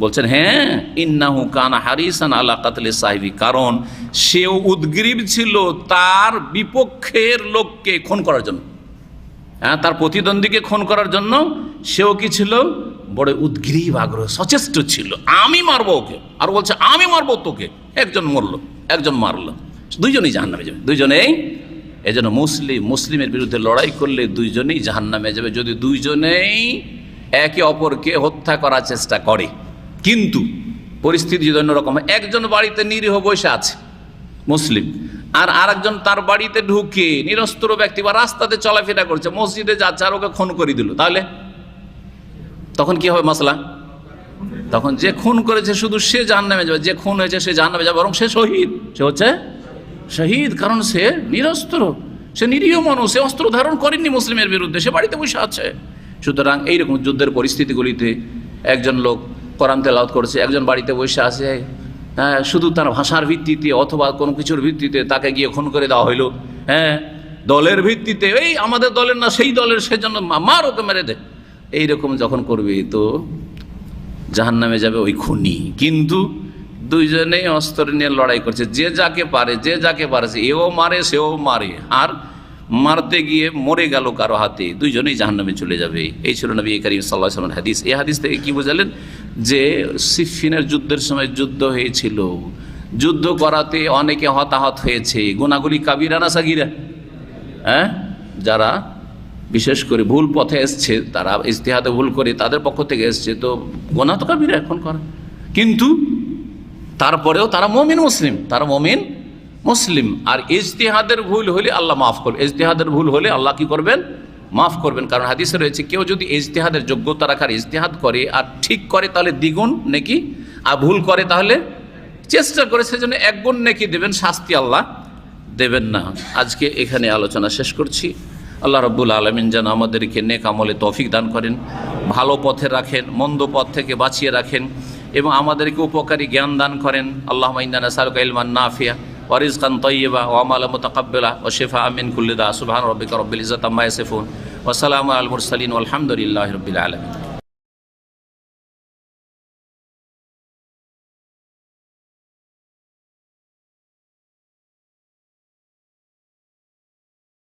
বলছেন হ্যাঁ, ইন্নাহু কানা হারিসান আলা কাতলি সাহিবি, কারণ সেও উদ্গ্রীব ছিল তার বিপক্ষের লোককে খুন করার জন্য, হ্যাঁ, তার প্রতিদ্বন্দ্বীকে খুন করার জন্য সেও কি ছিল? বড় উদ্গ্রীব, আগ্রহ, সচেষ্ট ছিল, আমি মারবো ওকে, আর বলছে আমি মারবো তোকে। একজন মরলো, একজন মারলো, দুইজনেই জাহান্নামে যাবে, দুইজনেই। এজন্য মুসলিমের বিরুদ্ধে লড়াই করলে দুইজনেই জাহান্নামে যাবে, যদি দুইজনেই একে অপরকে হত্যা করার চেষ্টা করে। কিন্তু পরিস্থিতি যদি অন্যরকম, একজন বাড়িতে নিরীহ বসে আছে মুসলিম, আর আরেকজন তার বাড়িতে ঢুকে নিরস্ত্র ব্যক্তি বা রাস্তাতে চলাফেরা করছে, মসজিদে যাচ্ছে, আর ওকে খুন করে দিল, তাহলে তখন কি হবে মাসলা? তখন যে খুন করেছে শুধু সে জাহান্নামে যাবে, যে খুন হয়েছে সে জাহান্নামে যাবে, বরং সে শহীদ, সে হচ্ছে শহীদ, কারণ সে নিরস্ত্র, সে নিরীহ মানুষ, সে অস্ত্র ধারণ করেননি মুসলিমের বিরুদ্ধে, সে বাড়িতে বসে আছে। সুতরাং এইরকম যুদ্ধের পরিস্থিতিগুলিতে একজন লোক কোরআন তেলাওয়াত করছে, একজন বাড়িতে বসে আছে, হ্যাঁ, শুধু তার ভাষার ভিত্তিতে অথবা কোনো কিছুর ভিত্তিতে তাকে গিয়ে খুন করে দেওয়া হইলো, হ্যাঁ, দলের ভিত্তিতে, এই আমাদের দলের না সেই দলের, সেজন্য মার ওকে মেরে দে, এইরকম যখন করবে তো জাহান্নামে যাবে ওই খুনি। কিন্তু দুইজনেই অস্ত্র নিয়ে লড়াই করছে, যে যাকে পারেছে, এও মারে সেও মারে, আর মারতে গিয়ে মরে গেল কারো হাতে, দুইজনেই জাহান্নামে চলে যাবে। এই ছিল নবী করিম সাল্লাল্লাহু আলাইহি ওয়াসাল্লামের হাদিস। এই হাদিস থেকে কি বুঝালেন? যে সিফফিনের যুদ্ধের সময় যুদ্ধ হয়েছিল, যুদ্ধ করাতে অনেকে হতাহত হয়েছে। গুনাহগুলি কাবিরা না সাগীরা? যারা বিশেষ করে ভুল পথে এসছে, তারা ইজতিহাদে ভুল করে তাদের পক্ষ থেকে এসছে, তো গুনাহ তো কাবিরা এখন করে, কিন্তু তারপরেও তারা মুমিন মুসলিম। আর ইজতিহাদের ভুল হলে আল্লাহ মাফ করবেন, ইজতিহাদের ভুল হলে আল্লাহ কি করবেন? মাফ করবেন। কারণ হাদিসে রয়েছে, কেউ যদি ইজতিহাদের যোগ্যতা রাখার ইজতিহাদ করে আর ঠিক করে তাহলে দ্বিগুণ নেকি, আর ভুল করে তাহলে চেষ্টা করে সেজন্য একগুণ নেকি দেবেন, শাস্তি আল্লাহ দেবেন না। আজকে এখানে আলোচনা শেষ করছি। আল্লাহ রাব্বুল আলামিন যেন আমাদেরকে নেক আমলে তৌফিক দান করেন, ভালো পথে রাখেন, মন্দ পথ থেকে বাঁচিয়ে রাখেন, এবং আমাদেরকে উপকারী জ্ঞান দান করেন। আল্লাহুম্মা ইন্না নাসআলুকা ইলমান নাফিয়া ওয়া রিজকান তাইয়্যিবা ওয়া আমালান মুতাকাব্বালা ওয়া শিফাআন মিন কুল্লি দা। সুবহানা রাব্বিকা রাব্বিল ইজ্জাতি আম্মা ইয়াসিফুন ওয়া সালামুন আলাল মুরসালিন ওয়াল হামদুলিল্লাহি রাব্বিল আলামিন।